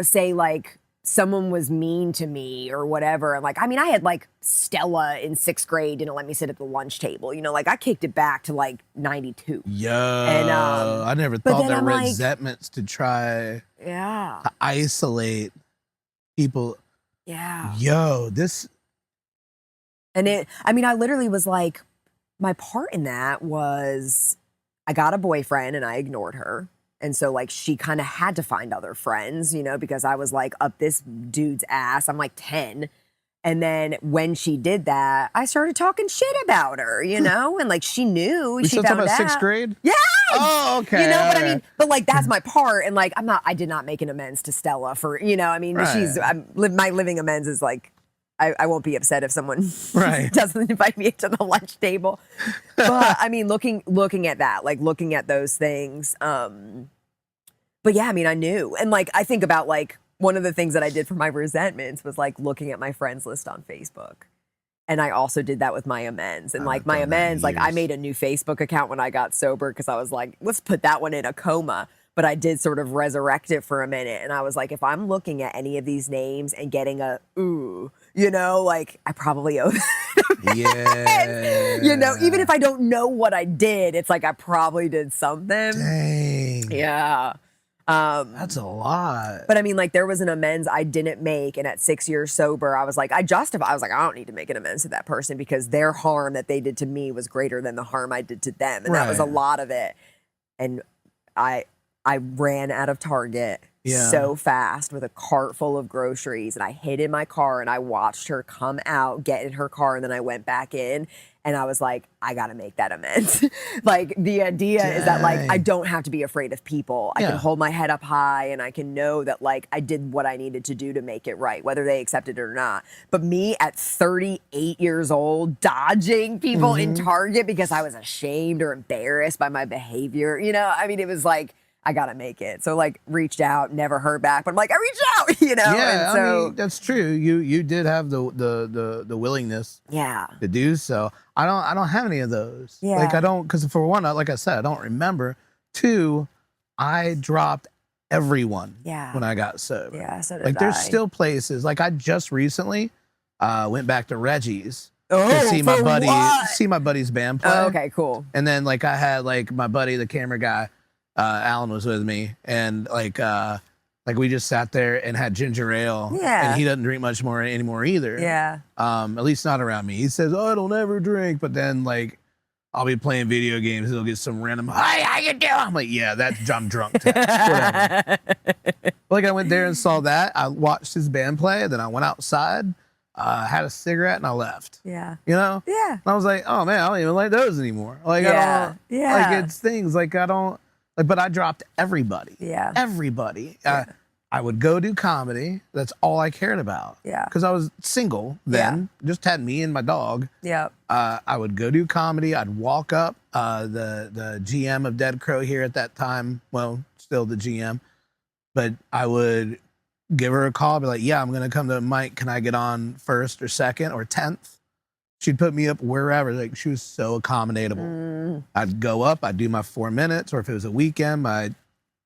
Speaker 2: say like someone was mean to me or whatever. And like, I had like Stella in 6th grade didn't let me sit at the lunch table. Like I kicked it back to like 92.
Speaker 1: And I never thought there were resentments to try to isolate people.
Speaker 2: Yeah. And I literally was like, my part in that was I got a boyfriend and I ignored her. And so like she kind of had to find other friends, because I was like up this dude's ass. I'm like 10. And then when she did that, I started talking shit about her, and like she knew.
Speaker 1: We still talking about 6th grade?
Speaker 2: Yeah.
Speaker 1: Oh, okay.
Speaker 2: But I mean, but like that's my part. And like I did not make an amends to Stella for, she's my living amends is like, I won't be upset if someone
Speaker 1: Right.
Speaker 2: doesn't invite me to the lunch table. But I mean, looking at that, like looking at those things. But yeah, I mean, I knew. And like, I think about like one of the things that I did for my resentments was like looking at my friends list on Facebook. And I also did that with my amends. And like my amends, like I made a new Facebook account when I got sober because I was like, let's put that one in a coma. But I did sort of resurrect it for a minute. And I was like, if I'm looking at any of these names and getting a ooh, you know, like I probably owe them.
Speaker 1: Yeah.
Speaker 2: You know, even if I don't know what I did, it's like I probably did something.
Speaker 1: Dang.
Speaker 2: Yeah.
Speaker 1: That's a lot.
Speaker 2: But I mean, like there was an amends I didn't make. And at 6 years sober, I was like, I was like, I don't need to make an amends to that person because their harm that they did to me was greater than the harm I did to them. And that was a lot of it. And I ran out of Target so fast with a cart full of groceries and I hid in my car and I watched her come out, get in her car, and then I went back in and I was like, I gotta make that amends. Like the idea is that like I don't have to be afraid of people. I can hold my head up high and I can know that like I did what I needed to do to make it right, whether they accepted it or not. But me at 38 years old, dodging people in Target because I was ashamed or embarrassed by my behavior, you know, I mean, it was like, I gotta make it. So like reached out, never heard back, but I'm like, I reached out, you know?
Speaker 1: Yeah,
Speaker 2: and so,
Speaker 1: I mean, that's true. You did have the willingness to do so. I don't have any of those.
Speaker 2: Yeah.
Speaker 1: Like I don't, because for one, like I said, I don't remember. Two, I dropped everyone when I got sober.
Speaker 2: Yeah, so did
Speaker 1: like there's
Speaker 2: I.
Speaker 1: still places, like I just recently went back to Reggie's
Speaker 2: Oh,
Speaker 1: to see my
Speaker 2: for
Speaker 1: buddy,
Speaker 2: what?
Speaker 1: see my buddy's band play.
Speaker 2: Oh, okay, cool.
Speaker 1: And then like I had like my buddy, the camera guy, Alan was with me, and like we just sat there and had ginger ale.
Speaker 2: Yeah.
Speaker 1: And he doesn't drink much more anymore either.
Speaker 2: Yeah.
Speaker 1: At least not around me. He says, "Oh, I don't ever drink," but then like I'll be playing video games, he'll get some random, "Hi, how you doing?" I'm like, "Yeah, that's I'm drunk text." Whatever. Like I went there and saw that. I watched his band play, then I went outside, had a cigarette, and I left.
Speaker 2: Yeah.
Speaker 1: You know?
Speaker 2: Yeah.
Speaker 1: And I was like, "Oh man, I don't even like those anymore." Like I don't.
Speaker 2: Yeah.
Speaker 1: Like it's things like I don't. Like, but I dropped everybody.
Speaker 2: Yeah.
Speaker 1: Everybody. I would go do comedy. That's all I cared about.
Speaker 2: Yeah.
Speaker 1: Because I was single then. Just had me and my dog.
Speaker 2: Yeah.
Speaker 1: I would go do comedy. I'd walk up. The GM of Dead Crow here at that time, well, still the GM, but I would give her a call. Be like, "Yeah, I'm gonna come to Mike. Can I get on first or second or 10th?" She'd put me up wherever. Like she was so accommodatable. I'd go up, I'd do my 4 minutes, or if it was a weekend, my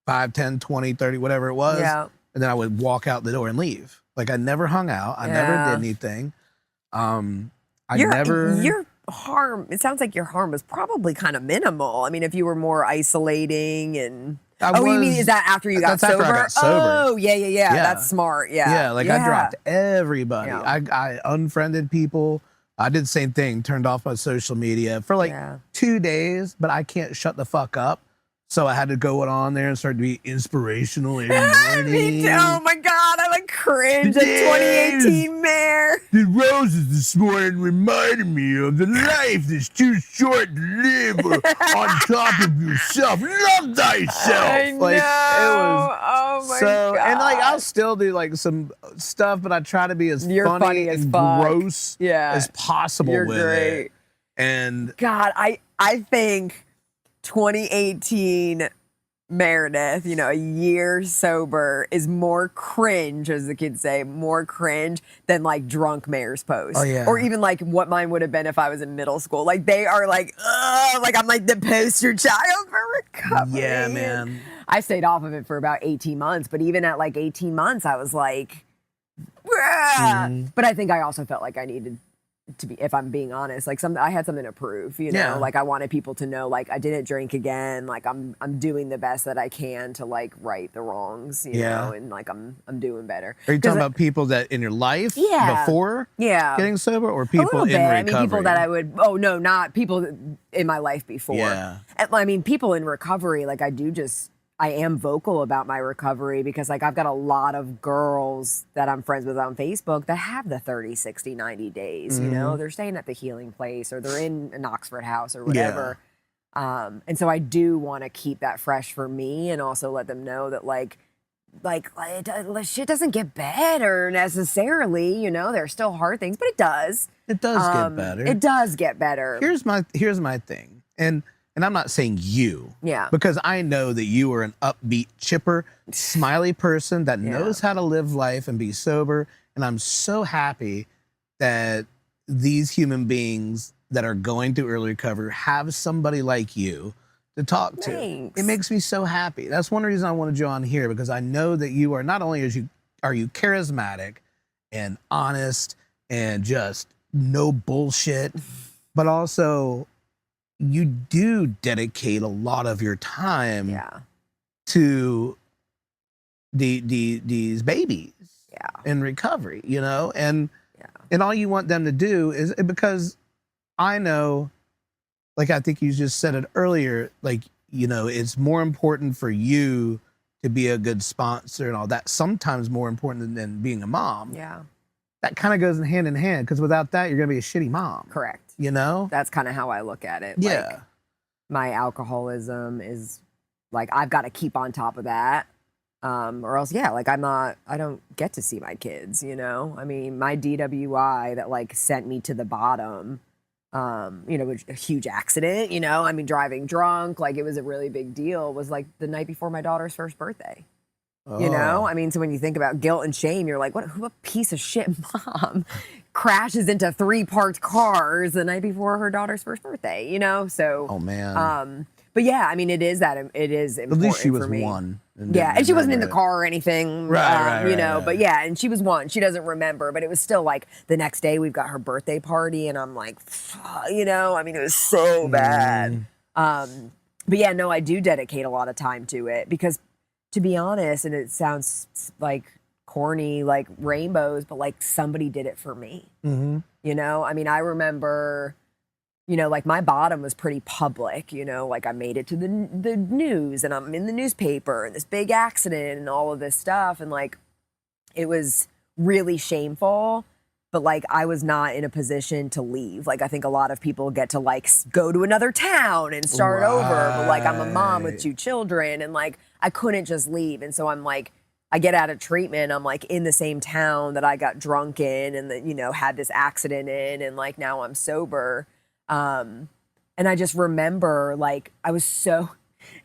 Speaker 1: 5, 10, 20, 30, whatever it was.
Speaker 2: Yeah.
Speaker 1: And then I would walk out the door and leave. Like I never hung out. I never did anything.
Speaker 2: Your harm, it sounds like your harm was probably kind of minimal. I mean, if you were more isolating and... you mean, is that after you got sober?
Speaker 1: After I got sober.
Speaker 2: Oh, yeah. That's smart. Yeah.
Speaker 1: Yeah, like I dropped everybody.
Speaker 2: Yeah.
Speaker 1: I unfriended people. I did the same thing, turned off my social media for like 2 days, but I can't shut the fuck up. So I had to go on there and start to be inspirational every morning.
Speaker 2: Me too. Oh my God, I like cringe at 2018 Mayor.
Speaker 1: The roses this morning reminded me of the life that's too short to live on top of yourself. Love thyself.
Speaker 2: I know.
Speaker 1: Like, it was
Speaker 2: oh my God.
Speaker 1: And like I'll still do like some stuff, but I try to be as funny
Speaker 2: as
Speaker 1: and
Speaker 2: fuck.
Speaker 1: gross as possible
Speaker 2: You're
Speaker 1: with
Speaker 2: great.
Speaker 1: it. And
Speaker 2: God, I think 2018 Meredith, you know, a year sober is more cringe, as the kids say, more cringe than like drunk Mayor's post.
Speaker 1: Oh, yeah.
Speaker 2: Or even like what mine would have been if I was in middle school. Like they are like, ugh, like I'm like the poster child for recovery.
Speaker 1: yeah, man.
Speaker 2: I stayed off of it for about 18 months, but even at like 18 months, I was like, but I think I also felt like I needed to be, if I'm being honest, like I had something to prove, you know, like I wanted people to know, like I didn't drink again, like I'm doing the best that I can to like right the wrongs, you know, and like I'm doing better.
Speaker 1: Are you talking about people that in your life before getting sober, or people in recovery?
Speaker 2: I mean, people that I would, not people in my life before.
Speaker 1: Yeah.
Speaker 2: And, I mean, people in recovery, like I am vocal about my recovery because like I've got a lot of girls that I'm friends with on Facebook that have the 30, 60, 90 days, you know, they're staying at the healing place or they're in an Oxford house or whatever. And so I do want to keep that fresh for me and also let them know that like shit doesn't get better necessarily, you know, there's still hard things, but it does.
Speaker 1: It does get better.
Speaker 2: It does get better.
Speaker 1: Here's my thing. And I'm not saying you.
Speaker 2: Yeah.
Speaker 1: Because I know that you are an upbeat, chipper, smiley person that knows how to live life and be sober. And I'm so happy that these human beings that are going through early recovery have somebody like you to talk to.
Speaker 2: Thanks.
Speaker 1: It makes me so happy. That's one reason I wanted you on here, because I know that you are not only are you charismatic and honest and just no bullshit, but also you do dedicate a lot of your time to these babies in recovery, you know, and all you want them to do is, because I know, like I think you just said it earlier, like, you know, it's more important for you to be a good sponsor and all that, sometimes more important than being a mom.
Speaker 2: Yeah.
Speaker 1: That kind of goes hand in hand, because without that, you're going to be a shitty mom.
Speaker 2: Correct.
Speaker 1: You know?
Speaker 2: That's kind of how I look at it.
Speaker 1: Yeah.
Speaker 2: Like, my alcoholism is like, I've got to keep on top of that. Or else, like I don't get to see my kids, you know? I mean, my DWI that like sent me to the bottom, you know, a huge accident, you know, I mean, driving drunk, like it was a really big deal, was like the night before my daughter's first birthday. You know, I mean, so when you think about guilt and shame, you're like, who a piece of shit mom crashes into 3 parked cars the night before her daughter's first birthday, you know? So,
Speaker 1: oh man.
Speaker 2: But yeah, I mean, it is important.
Speaker 1: At least she was
Speaker 2: for me.
Speaker 1: one.
Speaker 2: And she wasn't in the car or anything,
Speaker 1: right,
Speaker 2: you know, but yeah, and she was one. She doesn't remember, but it was still like the next day we've got her birthday party and I'm like, you know, I mean, it was so bad. But yeah, no, I do dedicate a lot of time to it because, to be honest, and it sounds like corny, like rainbows, but like somebody did it for me. You know, I mean, I remember, you know, like my bottom was pretty public, you know, like I made it to the news and I'm in the newspaper and this big accident and all of this stuff. And like, it was really shameful, but like I was not in a position to leave. Like I think a lot of people get to like go to another town and start over, but like I'm a mom with 2 children and like I couldn't just leave. And so I'm like, I get out of treatment, I'm like in the same town that I got drunk in and that, you know, had this accident in, and like now I'm sober. And I just remember like I was so,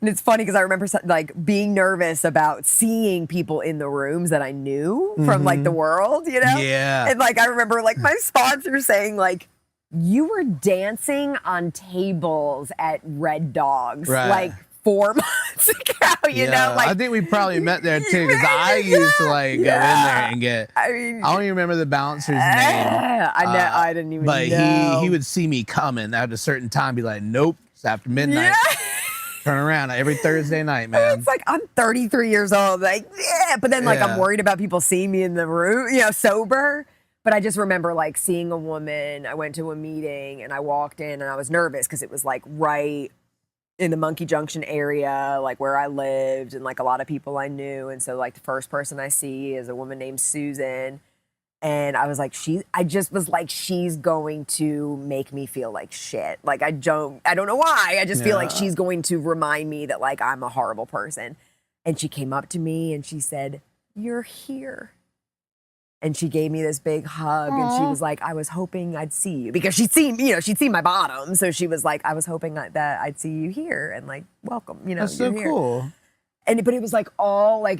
Speaker 2: and it's funny because I remember like being nervous about seeing people in the rooms that I knew from like the world, you know?
Speaker 1: Yeah.
Speaker 2: And like I remember like my sponsor saying like, you were dancing on tables at Red Dogs like 4 months ago, you know? Like,
Speaker 1: I think we probably met there too, because I used to like go in there and get, I don't even remember the bouncer's name.
Speaker 2: I know, I didn't even know.
Speaker 1: But he would see me coming at a certain time, be like, nope, it's after midnight. Turn around every Thursday night, man.
Speaker 2: It's like, I'm 33 years old, like, but then like I'm worried about people seeing me in the room, you know, sober. But I just remember like seeing a woman, I went to a meeting and I walked in and I was nervous because it was like right in the Monkey Junction area, like where I lived and like a lot of people I knew. And so like the first person I see is a woman named Susan. And I was like, I just was like, she's going to make me feel like shit. Like I don't know why. I just feel like she's going to remind me that like I'm a horrible person. And she came up to me and she said, "You're here." And she gave me this big hug and she was like, "I was hoping I'd see you," because she'd seen my bottom. So she was like, "I was hoping that I'd see you here and like, welcome, you know."
Speaker 1: That's so cool.
Speaker 2: But it was like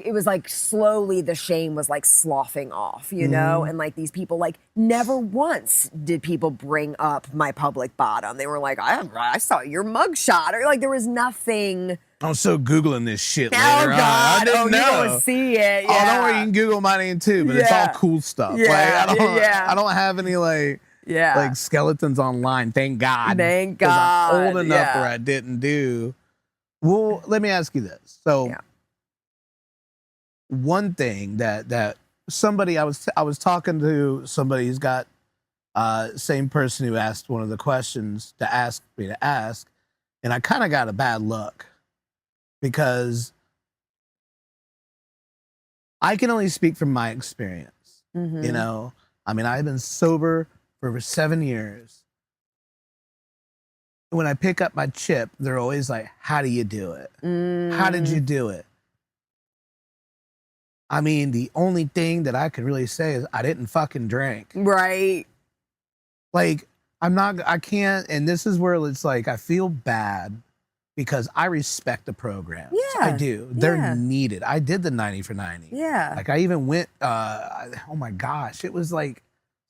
Speaker 2: it was like slowly the shame was like sloughing off, you know? And like these people, like never once did people bring up my public bottom. They were like, I saw your mugshot, or like there was nothing.
Speaker 1: I'm so Googling this shit later
Speaker 2: God.
Speaker 1: on. I didn't know.
Speaker 2: You don't see it.
Speaker 1: Oh, don't worry, you can Google my name too, but it's all cool stuff.
Speaker 2: Yeah.
Speaker 1: Like, I don't have any like skeletons online. Thank God.
Speaker 2: Thank God.
Speaker 1: I'm old enough where I didn't do. Well, let me ask you this. So one thing that somebody I was talking to somebody who's got same person who asked one of the questions to ask me to ask, and I kind of got a bad look because I can only speak from my experience. You know, I mean, I've been sober for over 7 years. When I pick up my chip, they're always like, "How do you do it? How did you do it?" I mean, the only thing that I could really say is I didn't fucking drink.
Speaker 2: Right.
Speaker 1: Like, I can't, and this is where it's like, I feel bad because I respect the programs.
Speaker 2: Yeah.
Speaker 1: I do. They're
Speaker 2: Yeah.
Speaker 1: needed. I did the 90 for 90.
Speaker 2: Yeah.
Speaker 1: Like, I even went, oh my gosh, it was like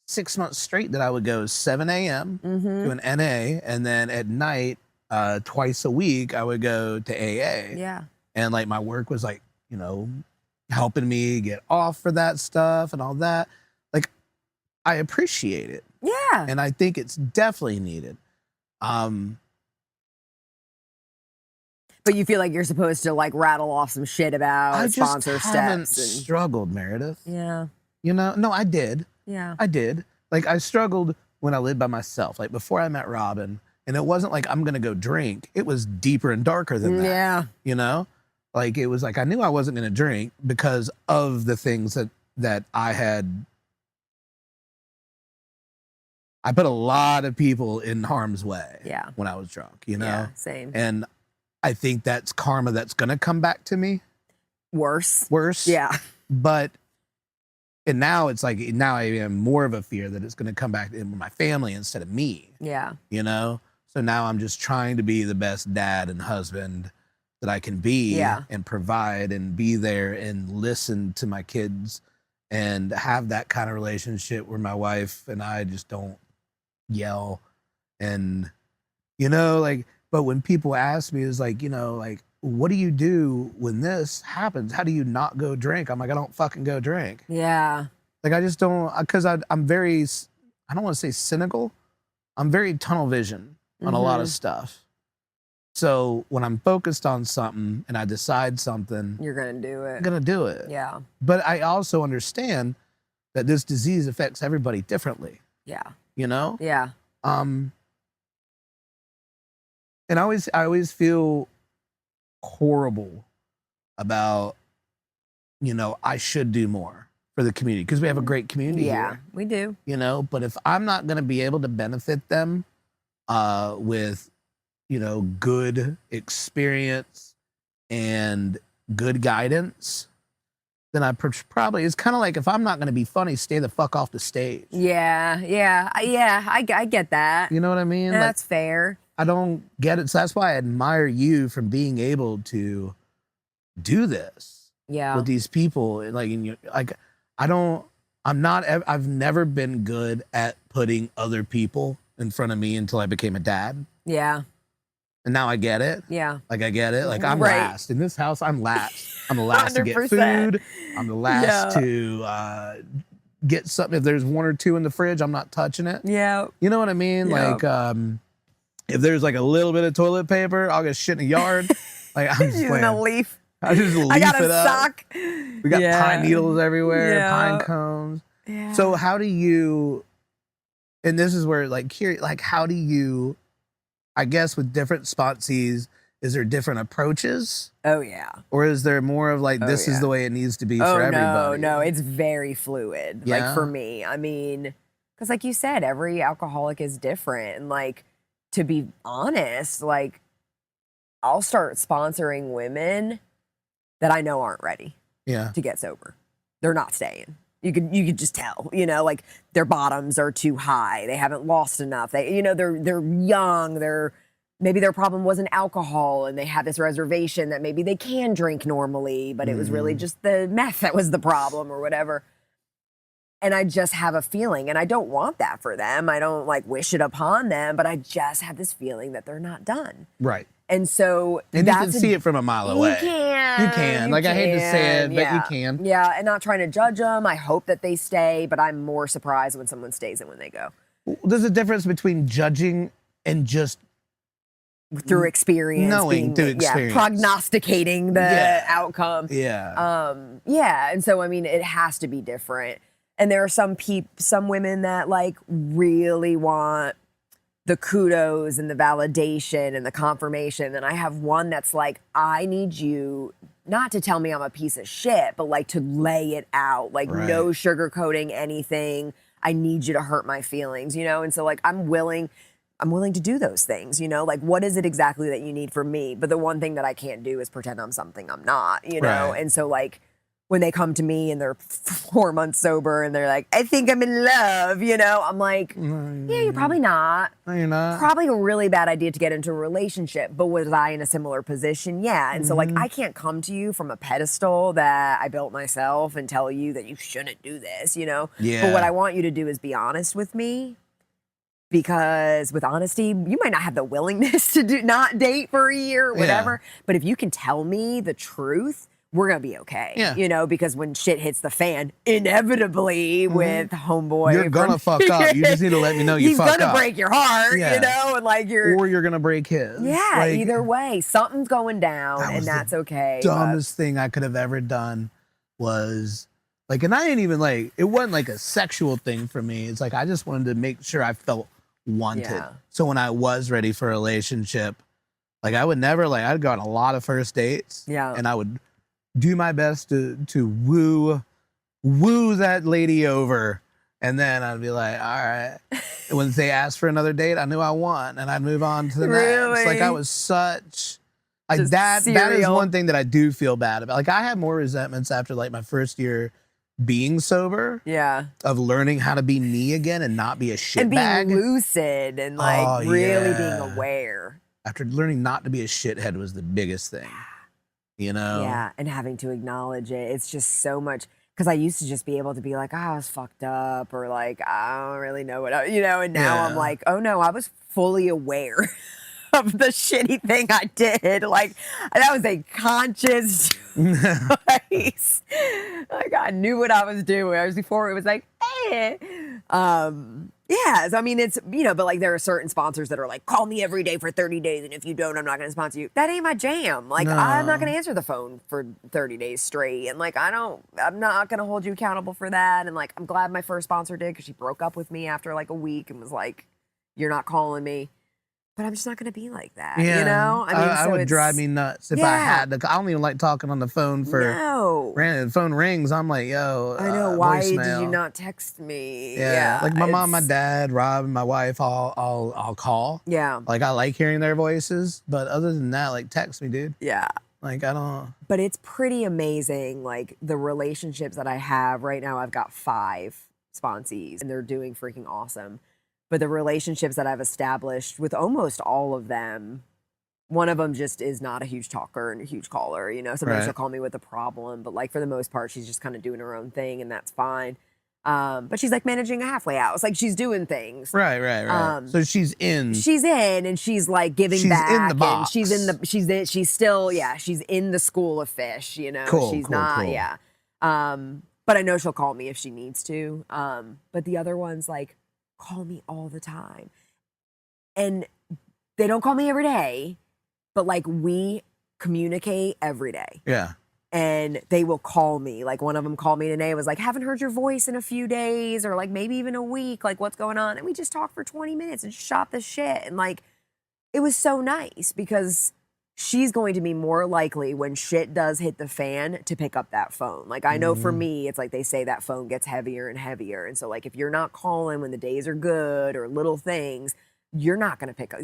Speaker 1: 6 months straight that I would go 7 a.m. to an NA, and then at night, twice a week, I would go to AA.
Speaker 2: Yeah.
Speaker 1: And like, my work was like, you know, helping me get off for that stuff and all that. Like, I appreciate it.
Speaker 2: Yeah.
Speaker 1: And I think it's definitely needed.
Speaker 2: But you feel like you're supposed to like rattle off some shit about
Speaker 1: I just
Speaker 2: sponsor
Speaker 1: haven't
Speaker 2: steps.
Speaker 1: struggled, Meredith.
Speaker 2: Yeah.
Speaker 1: You know, no, I did.
Speaker 2: Yeah.
Speaker 1: I did. Like, I struggled when I lived by myself, like before I met Robin. And it wasn't like I'm going to go drink. It was deeper and darker than that.
Speaker 2: Yeah.
Speaker 1: You know, like it was like I knew I wasn't going to drink because of the things that I had. I put a lot of people in harm's way.
Speaker 2: Yeah.
Speaker 1: When I was drunk, you know.
Speaker 2: Yeah, same.
Speaker 1: And I think that's karma that's going to come back to me.
Speaker 2: Worse.
Speaker 1: Yeah. But and now it's like now I am more of a fear that it's going to come back in my family instead of me.
Speaker 2: Yeah.
Speaker 1: You know. So now I'm just trying to be the best dad and husband that I can be.
Speaker 2: Yeah.
Speaker 1: And provide and be there and listen to my kids and have that kind of relationship where my wife and I just don't yell and, you know, like, but when people ask me, it's like, you know, like, what do you do when this happens? How do you not go drink? I'm like, I don't fucking go drink.
Speaker 2: Yeah.
Speaker 1: Like, I just don't, because I'm very, I don't want to say cynical. I'm very tunnel vision on a lot of stuff. So when I'm focused on something and I decide something,
Speaker 2: You're going to do it.
Speaker 1: I'm going to do it.
Speaker 2: Yeah.
Speaker 1: But I also understand that this disease affects everybody differently,
Speaker 2: Yeah.
Speaker 1: you know?
Speaker 2: Yeah.
Speaker 1: And I always feel horrible about, you know, I should do more for the community because we have a great community
Speaker 2: Yeah,
Speaker 1: here,
Speaker 2: we do.
Speaker 1: you know? But if I'm not going to be able to benefit them with, you know, good experience and good guidance, then I probably, it's kind of like if I'm not going to be funny, stay the fuck off the stage.
Speaker 2: Yeah. Yeah. I get that.
Speaker 1: You know what I mean?
Speaker 2: That's fair.
Speaker 1: I don't get it. So that's why I admire you from being able to do this
Speaker 2: Yeah.
Speaker 1: with these people. Like, I've never been good at putting other people in front of me until I became a dad.
Speaker 2: Yeah.
Speaker 1: And now I get it.
Speaker 2: Yeah.
Speaker 1: Like, I get it. Like, I'm
Speaker 2: Right.
Speaker 1: last. In this house, I'm last. I'm the last to get
Speaker 2: 100%.
Speaker 1: food. I'm the last to get something. If there's one or two in the fridge, I'm not touching it.
Speaker 2: Yeah.
Speaker 1: You know what I mean?
Speaker 2: Yeah.
Speaker 1: Like, if there's like a little bit of toilet paper, I'll get shit in the yard. Like, I'm just
Speaker 2: Using a
Speaker 1: playing.
Speaker 2: leaf.
Speaker 1: I just leaf
Speaker 2: I got
Speaker 1: it
Speaker 2: a
Speaker 1: up.
Speaker 2: sock.
Speaker 1: We got
Speaker 2: Yeah.
Speaker 1: pine needles everywhere,
Speaker 2: Yeah.
Speaker 1: pine cones.
Speaker 2: Yeah.
Speaker 1: So how do you, and this is where like, how do you, I guess with different sponsees, is there different approaches?
Speaker 2: Oh yeah.
Speaker 1: Or is there more of like, this is
Speaker 2: yeah.
Speaker 1: the way it needs to be for
Speaker 2: Oh
Speaker 1: everybody?
Speaker 2: no, it's very fluid.
Speaker 1: Yeah?
Speaker 2: Like for me, I mean, because like you said, every alcoholic is different, and like to be honest, like I'll start sponsoring women that I know aren't ready
Speaker 1: Yeah.
Speaker 2: to get sober. They're not staying. You could just tell, you know, like their bottoms are too high. They haven't lost enough. They, you know, they're young. Maybe their problem wasn't alcohol, and they have this reservation that maybe they can drink normally, but it was really just the meth that was the problem or whatever. And I just have a feeling, and I don't want that for them. I don't like wish it upon them, but I just have this feeling that they're not done.
Speaker 1: Right.
Speaker 2: And so
Speaker 1: And you can
Speaker 2: that's
Speaker 1: see it from a mile away.
Speaker 2: You can.
Speaker 1: You can. Like, I hate to say it, but you can.
Speaker 2: Yeah, and not trying to judge them. I hope that they stay, but I'm more surprised when someone stays than when they go.
Speaker 1: There's a difference between judging and just
Speaker 2: Through experience.
Speaker 1: knowing through experience.
Speaker 2: Yeah, prognosticating the outcome.
Speaker 1: Yeah.
Speaker 2: Yeah, and so I mean, it has to be different. And there are some women that like really want the kudos and the validation and the confirmation. And I have one that's like, I need you not to tell me I'm a piece of shit, but like to lay it out, like no sugarcoating anything. I need you to hurt my feelings, you know? And so like, I'm willing to do those things, you know? Like, what is it exactly that you need from me? But the one thing that I can't do is pretend I'm something I'm not, you know?
Speaker 1: Right.
Speaker 2: And so like, when they come to me and they're 4 months sober and they're like, I think I'm in love, you know? I'm like, yeah, you're probably not.
Speaker 1: No, you're not.
Speaker 2: Probably a really bad idea to get into a relationship, but was I in a similar position? Yeah. And so like, I can't come to you from a pedestal that I built myself and tell you that you shouldn't do this, you know?
Speaker 1: Yeah.
Speaker 2: But what I want you to do is be honest with me, because with honesty, you might not have the willingness to not date for a year or whatever, but if you can tell me the truth, we're going to be okay.
Speaker 1: Yeah.
Speaker 2: You know, because when shit hits the fan, inevitably with homeboy.
Speaker 1: You're going to fuck up. You just need to let me know you fuck up.
Speaker 2: He's going to break your heart,
Speaker 1: Yeah.
Speaker 2: you know, and like
Speaker 1: Or you're going to break his.
Speaker 2: Yeah,
Speaker 1: Like,
Speaker 2: either way, something's going down and that's okay.
Speaker 1: Dumbest thing I could have ever done was like, and I ain't even like, it wasn't like a sexual thing for me. It's like, I just wanted to make sure I felt wanted.
Speaker 2: Yeah.
Speaker 1: So when I was ready for a relationship, like I would never like, I'd go on a lot of first dates.
Speaker 2: Yeah.
Speaker 1: And I would do my best to woo that lady over, and then I'd be like, all right. When they asked for another date, I knew I won, and I'd move on to the next. Like I was such like
Speaker 2: Just
Speaker 1: that. That is
Speaker 2: serial.
Speaker 1: one thing that I do feel bad about. Like I had more resentments after like my first year being sober,
Speaker 2: Yeah.
Speaker 1: of learning how to be me again and not be a shitbag.
Speaker 2: And being lucid and like really being
Speaker 1: yeah.
Speaker 2: aware.
Speaker 1: After learning not to be a shithead was the biggest thing. You know?
Speaker 2: Yeah, and having to acknowledge it. It's just so much, because I used to just be able to be like, oh, I was fucked up, or like, I don't really know what you know, and now I'm like, oh no, I was fully aware of the shitty thing I did. Like, that was a conscious choice. Like, I knew what I was doing. I was before it was like, eh. Yeah, so I mean, it's, you know, but like there are certain sponsors that are like, call me every day for 30 days, and if you don't, I'm not going to sponsor you. That ain't my jam. Like,
Speaker 1: No.
Speaker 2: I'm not going to answer the phone for 30 days straight. And like, I'm not going to hold you accountable for that. And like, I'm glad my first sponsor did, because she broke up with me after like a week and was like, you're not calling me. But I'm just not going to be like that, you know? I mean,
Speaker 1: I would drive me nuts if I had to. I don't even like talking on the phone for.
Speaker 2: No.
Speaker 1: Granted, the phone rings. I'm like, yo.
Speaker 2: I know. Why did
Speaker 1: voicemail.
Speaker 2: you not text me?
Speaker 1: Yeah, like my mom, my dad, Rob, and my wife. I'll call.
Speaker 2: Yeah.
Speaker 1: Like I like hearing their voices, but other than that, like text me, dude.
Speaker 2: Yeah.
Speaker 1: Like I don't.
Speaker 2: But it's pretty amazing, like the relationships that I have right now. I've got 5 sponsees, and they're doing freaking awesome. But the relationships that I've established with almost all of them, one of them just is not a huge talker and a huge caller. You know, sometimes she'll call me with a problem, but like for the most part, she's just kind of doing her own thing, and that's fine. But she's like managing a halfway house, like she's doing things.
Speaker 1: Right. So she's in.
Speaker 2: She's in, and she's like giving back.
Speaker 1: She's in the box.
Speaker 2: And she's still, yeah, she's in the school of fish. You know, she's not, yeah. But I know she'll call me if she needs to. But the other ones like call me all the time, and they don't call me every day, but like we communicate every day.
Speaker 1: Yeah.
Speaker 2: And they will call me. Like one of them called me today, was like, haven't heard your voice in a few days, or like maybe even a week, like what's going on? And we just talked for 20 minutes and shot the shit. And like, it was so nice, because she's going to be more likely when shit does hit the fan to pick up that phone. Like I know for me, it's like they say that phone gets heavier and heavier. And so like, if you're not calling when the days are good or little things, you're not going to pick up.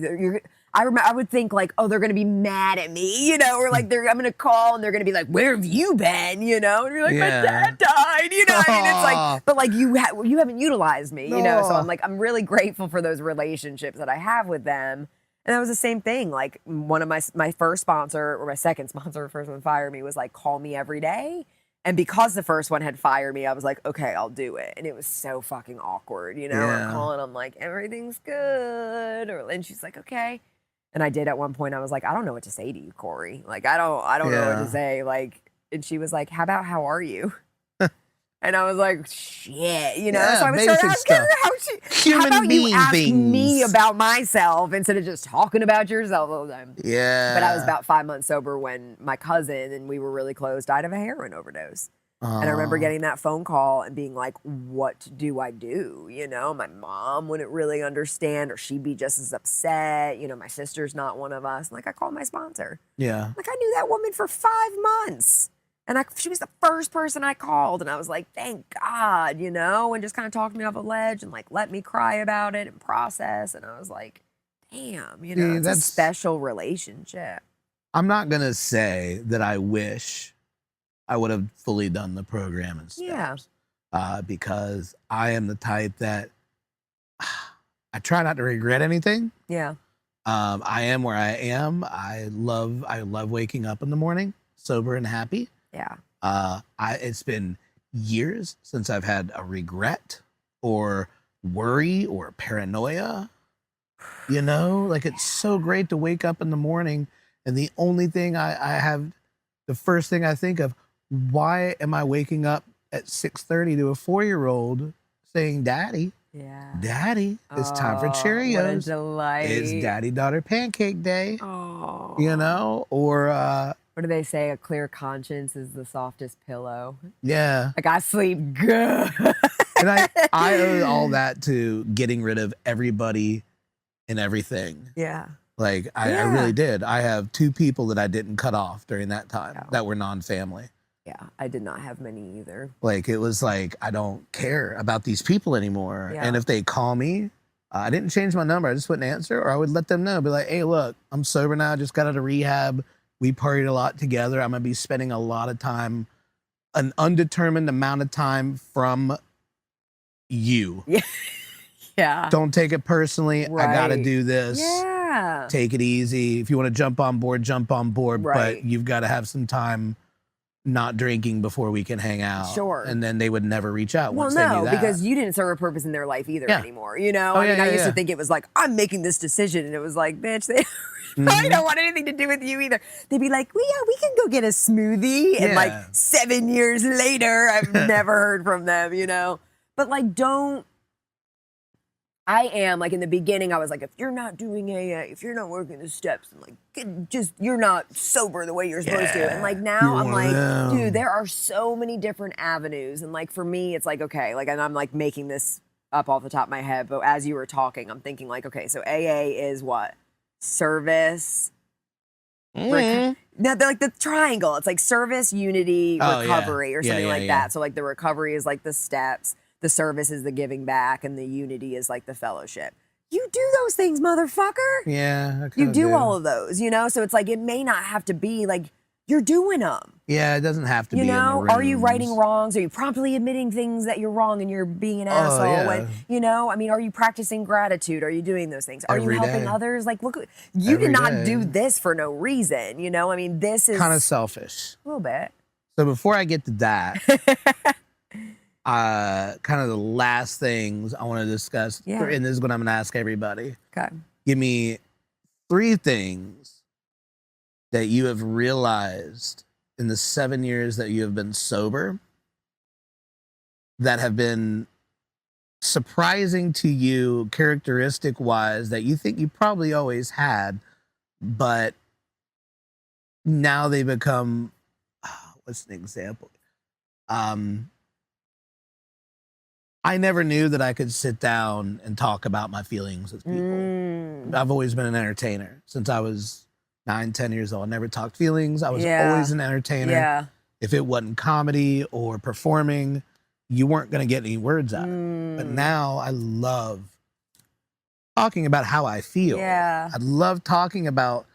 Speaker 2: I would think like, oh, they're going to be mad at me, you know, or like I'm going to call and they're going to be like, where have you been? You know, and you're like, my dad died, you know, I mean, it's like, but like you haven't utilized me, you know? So I'm like, I'm really grateful for those relationships that I have with them. And that was the same thing. Like one of my first sponsor, or my second sponsor, first one fired me, was like, call me every day. And because the first one had fired me, I was like, okay, I'll do it. And it was so fucking awkward, you know? I'm calling, I'm like, everything's good. And she's like, okay. And I did at one point, I was like, I don't know what to say to you, Corey. Like, I don't know what to say. Like, and she was like, how are you? And I was like, shit, you know?
Speaker 1: Yeah,
Speaker 2: so I was trying to ask her
Speaker 1: Human
Speaker 2: how about
Speaker 1: being
Speaker 2: you ask
Speaker 1: things.
Speaker 2: me about myself instead of just talking about yourself all the time?
Speaker 1: Yeah.
Speaker 2: But I was about 5 months sober when my cousin, and we were really close, died of a heroin overdose. And I remember getting that phone call and being like, what do I do? You know, my mom wouldn't really understand, or she'd be just as upset. You know, my sister's not one of us. And like, I called my sponsor.
Speaker 1: Yeah.
Speaker 2: Like, I knew that woman for 5 months. And she was the first person I called. And I was like, thank God, you know, and just kind of talked me off a ledge and like let me cry about it and process. And I was like, damn, you know, it's a special relationship.
Speaker 1: I'm not going to say that I wish I would have fully done the program and steps. Because I am the type that I try not to regret anything.
Speaker 2: Yeah.
Speaker 1: I am where I am. I love waking up in the morning, sober and happy.
Speaker 2: Yeah.
Speaker 1: It's been years since I've had a regret or worry or paranoia. You know, like it's so great to wake up in the morning and the only thing I have, the first thing I think of, why am I waking up at 6:30 to a 4-year-old saying, "Daddy,
Speaker 2: Yeah.
Speaker 1: Daddy, it's time for Cheerios.
Speaker 2: What a delight.
Speaker 1: It's Daddy-daughter pancake day."
Speaker 2: Oh.
Speaker 1: You know, or
Speaker 2: what do they say? A clear conscience is the softest pillow.
Speaker 1: yeah.
Speaker 2: Like I sleep good.
Speaker 1: And I owe all that to getting rid of everybody and everything.
Speaker 2: Yeah.
Speaker 1: Like I really did. I have 2 people that I didn't cut off during that time that were non-family.
Speaker 2: Yeah, I did not have many either.
Speaker 1: Like it was like, I don't care about these people anymore.
Speaker 2: Yeah.
Speaker 1: And if they call me, I didn't change my number. I just wouldn't answer, or I would let them know. Be like, hey, look, I'm sober now. I just got out of rehab. We partied a lot together. I'm going to be spending a lot of time, an undetermined amount of time from you.
Speaker 2: Yeah. Yeah.
Speaker 1: Don't take it personally.
Speaker 2: Right.
Speaker 1: I got to do this.
Speaker 2: Yeah.
Speaker 1: Take it easy. If you want to jump on board, jump on board.
Speaker 2: Right.
Speaker 1: But you've got to have some time not drinking before we can hang out.
Speaker 2: Sure.
Speaker 1: And then they would never reach out once they knew that.
Speaker 2: Because you didn't serve a purpose in their life either anymore. You know?
Speaker 1: Oh,
Speaker 2: I mean,
Speaker 1: yeah,
Speaker 2: I used
Speaker 1: yeah.
Speaker 2: to think it was like, I'm making this decision. And it was like, bitch, they I don't want anything to do with you either. They'd be like, well, yeah, we can go get a smoothie. And like 7 years later, I've never heard from them, you know? But like, I am like in the beginning, I was like, if you're not doing AA, if you're not working the steps, and like, you're not sober the way you're supposed to. And like now I'm like, dude, there are so many different avenues. And like for me, it's like, okay, like, and I'm like making this up off the top of my head, but as you were talking, I'm thinking like, okay, so AA is what? Service. Now they're like the triangle. It's like service, unity, recovery, or something like that. So like the recovery is like the steps. The service is the giving back, and the unity is like the fellowship. You do those things, motherfucker.
Speaker 1: Yeah.
Speaker 2: You do all of those, you know? So it's like, it may not have to be like, you're doing them.
Speaker 1: Yeah, it doesn't have to
Speaker 2: be.
Speaker 1: You
Speaker 2: know, are you righting wrongs? Are you promptly admitting things that you're wrong and you're being an asshole? And, you know, I mean, are you practicing gratitude? Are you doing those things? Are you helping others? Like, look, you did not do this for no reason, you know? I mean, this is
Speaker 1: kind of selfish.
Speaker 2: A little bit.
Speaker 1: So before I get to that, kind of the last things I want to discuss, and this is what I'm going to ask everybody.
Speaker 2: Okay.
Speaker 1: Give me 3 things that you have realized in the 7 years that you have been sober that have been surprising to you, characteristic-wise, that you think you probably always had, but now they become, what's an example? I never knew that I could sit down and talk about my feelings with people. I've always been an entertainer since I was 9, 10 years old. I never talked feelings. I was always an entertainer.
Speaker 2: Yeah.
Speaker 1: If it wasn't comedy or performing, you weren't going to get any words out of it. But now I love talking about how I feel.
Speaker 2: Yeah.
Speaker 1: I love talking about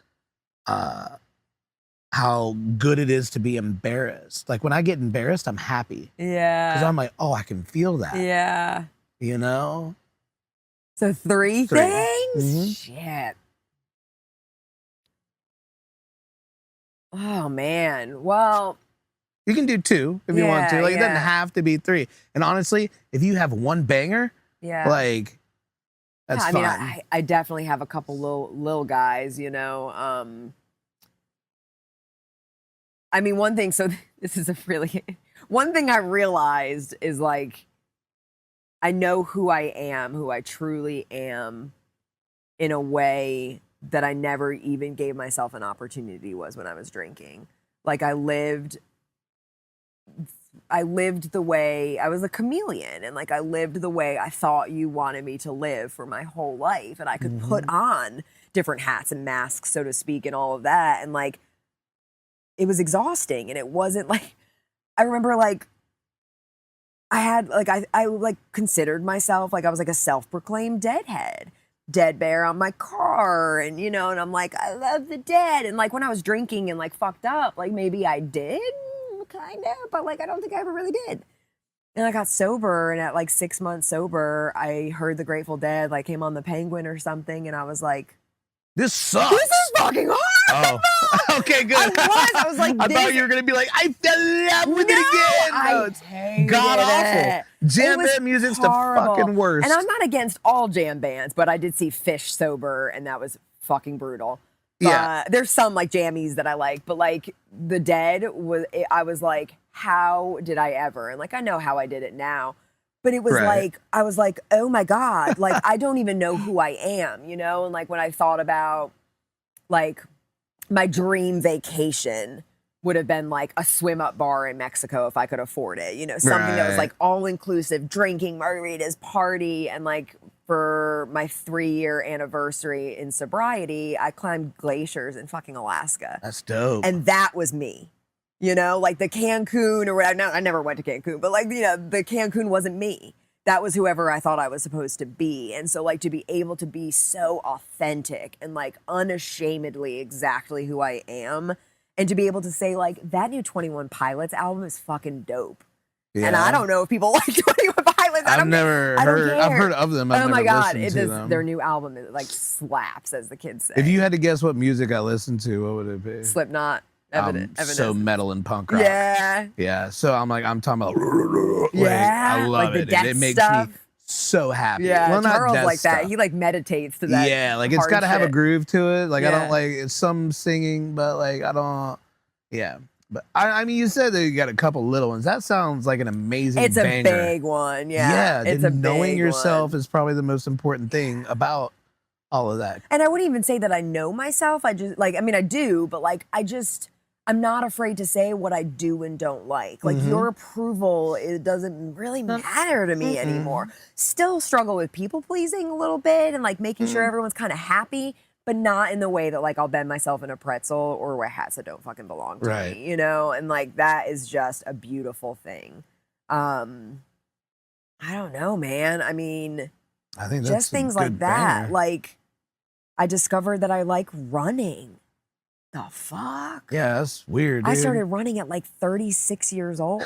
Speaker 1: how good it is to be embarrassed. Like when I get embarrassed, I'm happy.
Speaker 2: Yeah.
Speaker 1: Because I'm like, oh, I can feel that.
Speaker 2: Yeah.
Speaker 1: You know?
Speaker 2: So 3 things?
Speaker 1: Mm-hmm.
Speaker 2: Shit. Oh, man. Well,
Speaker 1: you can do 2 if you want to. Like, it doesn't have to be 3. And honestly, if you have one banger, like, that's fine.
Speaker 2: I mean, I definitely have a couple little guys, you know. I mean, one thing, so this is one thing I realized is like, I know who I am, who I truly am, in a way that I never even gave myself an opportunity was when I was drinking. Like I lived the way, I was a chameleon, and like I lived the way I thought you wanted me to live for my whole life. And I could put on different hats and masks, so to speak, and all of that. And like, it was exhausting. And it wasn't like, I remember like, I had like, I like considered myself, like I was like a self-proclaimed deadhead. Dead bear on my car, and you know, and I'm like, I love the dead. And like when I was drinking and like fucked up, like maybe I did kind of, but like I don't think I ever really did. And I got sober, and at like 6 months sober, I heard the Grateful Dead like came on the Penguin or something, and I was like,
Speaker 1: this sucks.
Speaker 2: this is fucking hard.
Speaker 1: Oh, okay, good.
Speaker 2: I was like,
Speaker 1: I thought you were gonna be like, I fell in love with it again. No, it's god awful. Jam band music's
Speaker 2: horrible.
Speaker 1: the fucking worst.
Speaker 2: And I'm not against all jam bands, but I did see Fish sober, and that was fucking brutal.
Speaker 1: Yeah.
Speaker 2: There's some like jammies that I like, but like the Dead I was like, how did I ever? And like I know how I did it now, but it was like I was like, oh my God, like I don't even know who I am, you know? And like when I thought about like my dream vacation would have been like a swim up bar in Mexico if I could afford it, you know, something that was like all inclusive, drinking, margaritas, party, and like for my 3-year anniversary in sobriety, I climbed glaciers in fucking Alaska.
Speaker 1: That's dope.
Speaker 2: And that was me. You know, like the Cancun or whatever. I never went to Cancun, but like, you know, the Cancun wasn't me. That was whoever I thought I was supposed to be. And so like to be able to be so authentic and like unashamedly exactly who I am, and to be able to say like that new 21 Pilots album is fucking dope. Yeah. And I don't know if people like 21 Pilots.
Speaker 1: I've heard of them. I've
Speaker 2: my God,
Speaker 1: them.
Speaker 2: Their new album is like slaps, as the kids say.
Speaker 1: If you had to guess what music I listened to, what would it be?
Speaker 2: Slipknot.
Speaker 1: So metal and punk rock.
Speaker 2: Yeah.
Speaker 1: So I'm talking about.
Speaker 2: Yeah.
Speaker 1: I love
Speaker 2: like the
Speaker 1: it.
Speaker 2: death
Speaker 1: It makes
Speaker 2: stuff.
Speaker 1: me so happy.
Speaker 2: Yeah.
Speaker 1: Well,
Speaker 2: Charles
Speaker 1: not
Speaker 2: like
Speaker 1: stuff.
Speaker 2: that. He like meditates to that.
Speaker 1: Yeah. Like it's got to have a groove to it. Like I don't
Speaker 2: Yeah.
Speaker 1: like it's some singing, but like I don't. Yeah. But I mean, you said that you got a couple little ones. That sounds like an amazing.
Speaker 2: It's
Speaker 1: banger.
Speaker 2: a big one. Yeah.
Speaker 1: Yeah.
Speaker 2: It's a
Speaker 1: knowing
Speaker 2: big
Speaker 1: yourself
Speaker 2: one.
Speaker 1: is probably the most important thing about all of that.
Speaker 2: And I wouldn't even say that I know myself. I just like, I mean, I do, but like, I'm not afraid to say what I do and don't like. Like your approval, it doesn't really matter to me anymore. Still struggle with people pleasing a little bit and like making sure everyone's kind of happy, but not in the way that like I'll bend myself in a pretzel or wear hats that don't fucking belong to me, you know? And like that is just a beautiful thing. I don't know, man. I mean,
Speaker 1: I think that's
Speaker 2: just things like that.
Speaker 1: Banger.
Speaker 2: Like I discovered that I like running. The fuck?
Speaker 1: Yeah, that's weird, dude.
Speaker 2: I started running at like 36 years old.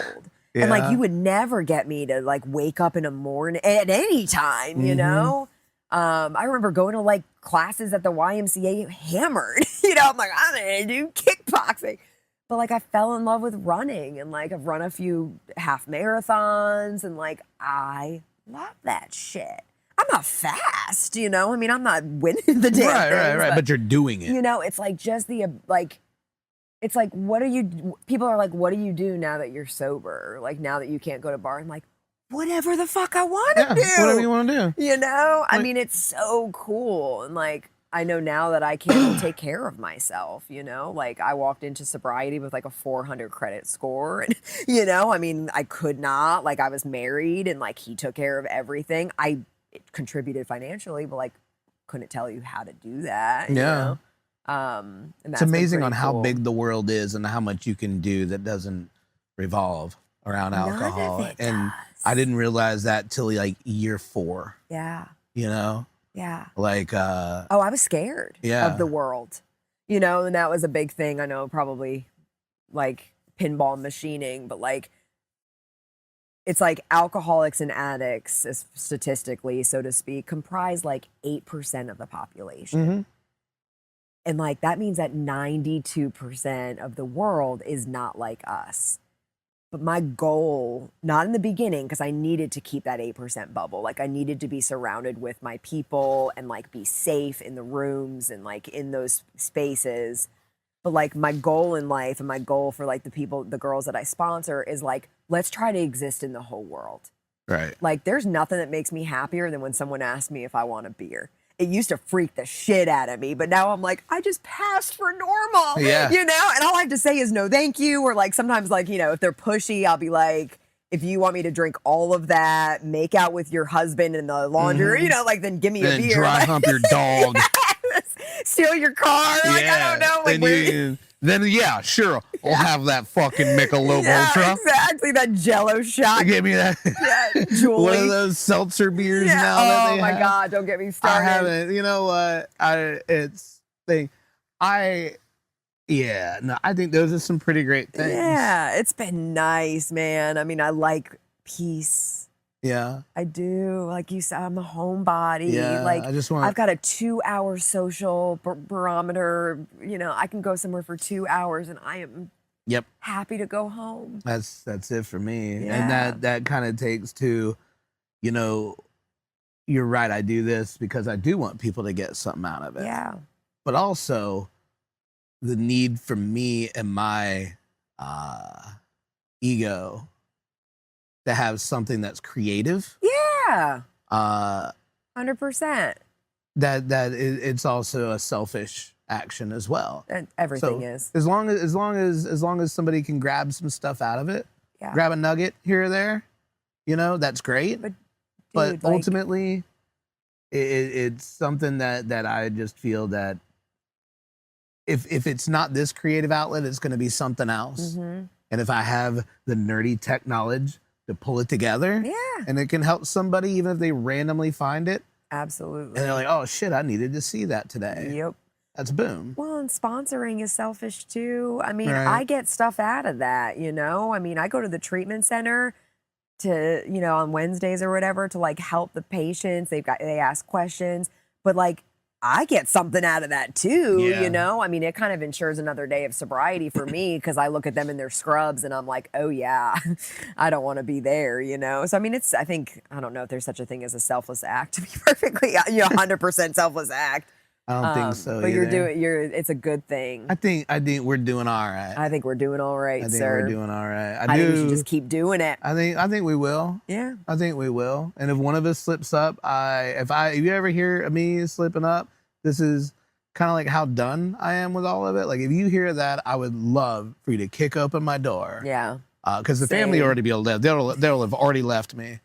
Speaker 1: Yeah.
Speaker 2: And like you would never get me to like wake up in the morning at any time, you know? I remember going to like classes at the YMCA hammered. You know, I'm like, I'm gonna do kickboxing. But like I fell in love with running, and like I've run a few half marathons, and like I love that shit. I'm not fast, you know? I mean, I'm not winning the damn things,
Speaker 1: right. But you're doing it.
Speaker 2: You know, it's like just the, like, it's like, people are like, what do you do now that you're sober? Like, now that you can't go to bar? I'm like, whatever the fuck I want to do.
Speaker 1: Whatever you want to do.
Speaker 2: You know? I mean, it's so cool. And like, I know now that I can take care of myself, you know? Like, I walked into sobriety with like a 400 credit score. And, you know, I mean, I could not. Like, I was married and like he took care of everything. It contributed financially, but like couldn't tell you how to do that. You know? And
Speaker 1: it's amazing on how big the world is and how much you can do that doesn't revolve around alcohol.
Speaker 2: None of it
Speaker 1: and
Speaker 2: does.
Speaker 1: I didn't realize that till like year 4.
Speaker 2: Yeah.
Speaker 1: You know?
Speaker 2: Yeah.
Speaker 1: Like
Speaker 2: I was scared of the world. You know, and that was a big thing. I know probably like pinball machining, but like it's like alcoholics and addicts, statistically, so to speak, comprise like 8% of the population. And like that means that 92% of the world is not like us. But my goal, not in the beginning, because I needed to keep that 8% bubble. Like I needed to be surrounded with my people and like be safe in the rooms and like in those spaces. But like my goal in life and my goal for like the girls that I sponsor is like, let's try to exist in the whole world.
Speaker 1: Right.
Speaker 2: Like there's nothing that makes me happier than when someone asks me if I want a beer. It used to freak the shit out of me, but now I'm like, I just passed for normal, you know? And all I have to say is no, thank you. Or like sometimes like, you know, if they're pushy, I'll be like, if you want me to drink all of that, make out with your husband in the laundry, you know, like then give me a beer.
Speaker 1: Dry hump your dog.
Speaker 2: Steal your car. Like, I don't know. Like,
Speaker 1: then yeah, sure. I'll have that fucking Michelob Ultra.
Speaker 2: Exactly. That Jello shot.
Speaker 1: Give me that.
Speaker 2: Julie.
Speaker 1: One of those seltzer beers now that they
Speaker 2: have. Oh my God. Don't get me started.
Speaker 1: I haven't. You know what? Yeah, no, I think those are some pretty great things.
Speaker 2: Yeah, it's been nice, man. I mean, I like peace.
Speaker 1: Yeah.
Speaker 2: I do. Like you said, I'm a homebody.
Speaker 1: Yeah,
Speaker 2: Like
Speaker 1: I just want.
Speaker 2: I've got a 2-hour social barometer. You know, I can go somewhere for 2 hours, and I am
Speaker 1: Yep.
Speaker 2: happy to go home.
Speaker 1: That's it for me.
Speaker 2: Yeah.
Speaker 1: And that kind of takes to, you know, you're right. I do this because I do want people to get something out of it.
Speaker 2: Yeah.
Speaker 1: But also the need for me and my ego to have something that's creative.
Speaker 2: Yeah.
Speaker 1: 100%. It's also a selfish action as well.
Speaker 2: And everything
Speaker 1: So
Speaker 2: is.
Speaker 1: as long as somebody can grab some stuff out of it,
Speaker 2: Yeah.
Speaker 1: grab a nugget here or there, you know, that's great.
Speaker 2: But,
Speaker 1: But
Speaker 2: dude, like,
Speaker 1: ultimately, it's something that I just feel that if it's not this creative outlet, it's going to be something else.
Speaker 2: mhm.
Speaker 1: And if I have the nerdy tech knowledge to pull it together,
Speaker 2: Yeah.
Speaker 1: and it can help somebody even if they randomly find it,
Speaker 2: Absolutely.
Speaker 1: and they're like, "Oh shit, I needed to see that today."
Speaker 2: Yep.
Speaker 1: That's boom.
Speaker 2: Well, and sponsoring is selfish too. I mean,
Speaker 1: Right.
Speaker 2: I get stuff out of that, you know? I mean, I go to the treatment center to, you know, on Wednesdays or whatever to like help the patients. They ask questions, but like I get something out of that too,
Speaker 1: Yeah.
Speaker 2: you know? I mean, it kind of ensures another day of sobriety for me because I look at them in their scrubs and I'm like, oh yeah, I don't want to be there, you know? So, I mean, I don't know if there's such a thing as a selfless act, to be perfectly, 100% selfless act.
Speaker 1: I don't think so.
Speaker 2: But
Speaker 1: either.
Speaker 2: it's a good thing.
Speaker 1: I think we're doing all right.
Speaker 2: I think we're doing all right,
Speaker 1: I think
Speaker 2: sir.
Speaker 1: we're doing all right.
Speaker 2: I think we should just keep doing it.
Speaker 1: I think we will.
Speaker 2: Yeah.
Speaker 1: I think we will. And if one of us slips up, if you ever hear of me slipping up, this is kind of like how done I am with all of it. Like if you hear that, I would love for you to kick open my door.
Speaker 2: Yeah.
Speaker 1: Because the family already be left. They'll have already left me.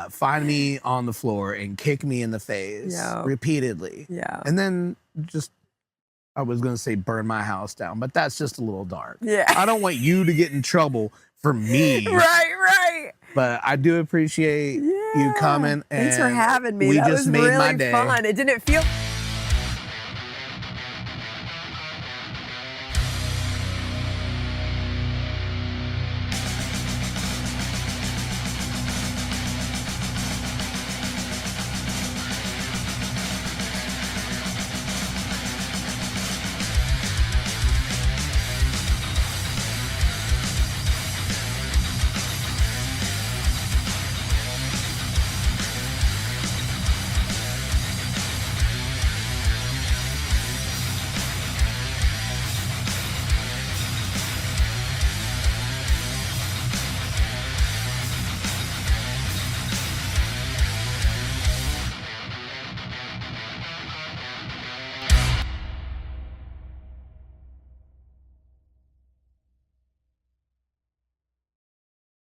Speaker 1: Find me on the floor and kick me in the face repeatedly.
Speaker 2: Yeah.
Speaker 1: And then just, I was going to say burn my house down, but that's just a little dark.
Speaker 2: Yeah.
Speaker 1: I don't want you to get in trouble for me.
Speaker 2: Right.
Speaker 1: But I do appreciate you coming.
Speaker 2: Thanks for
Speaker 1: and
Speaker 2: having me.
Speaker 1: We
Speaker 2: That
Speaker 1: just
Speaker 2: was
Speaker 1: made
Speaker 2: really
Speaker 1: my day.
Speaker 2: fun. It didn't feel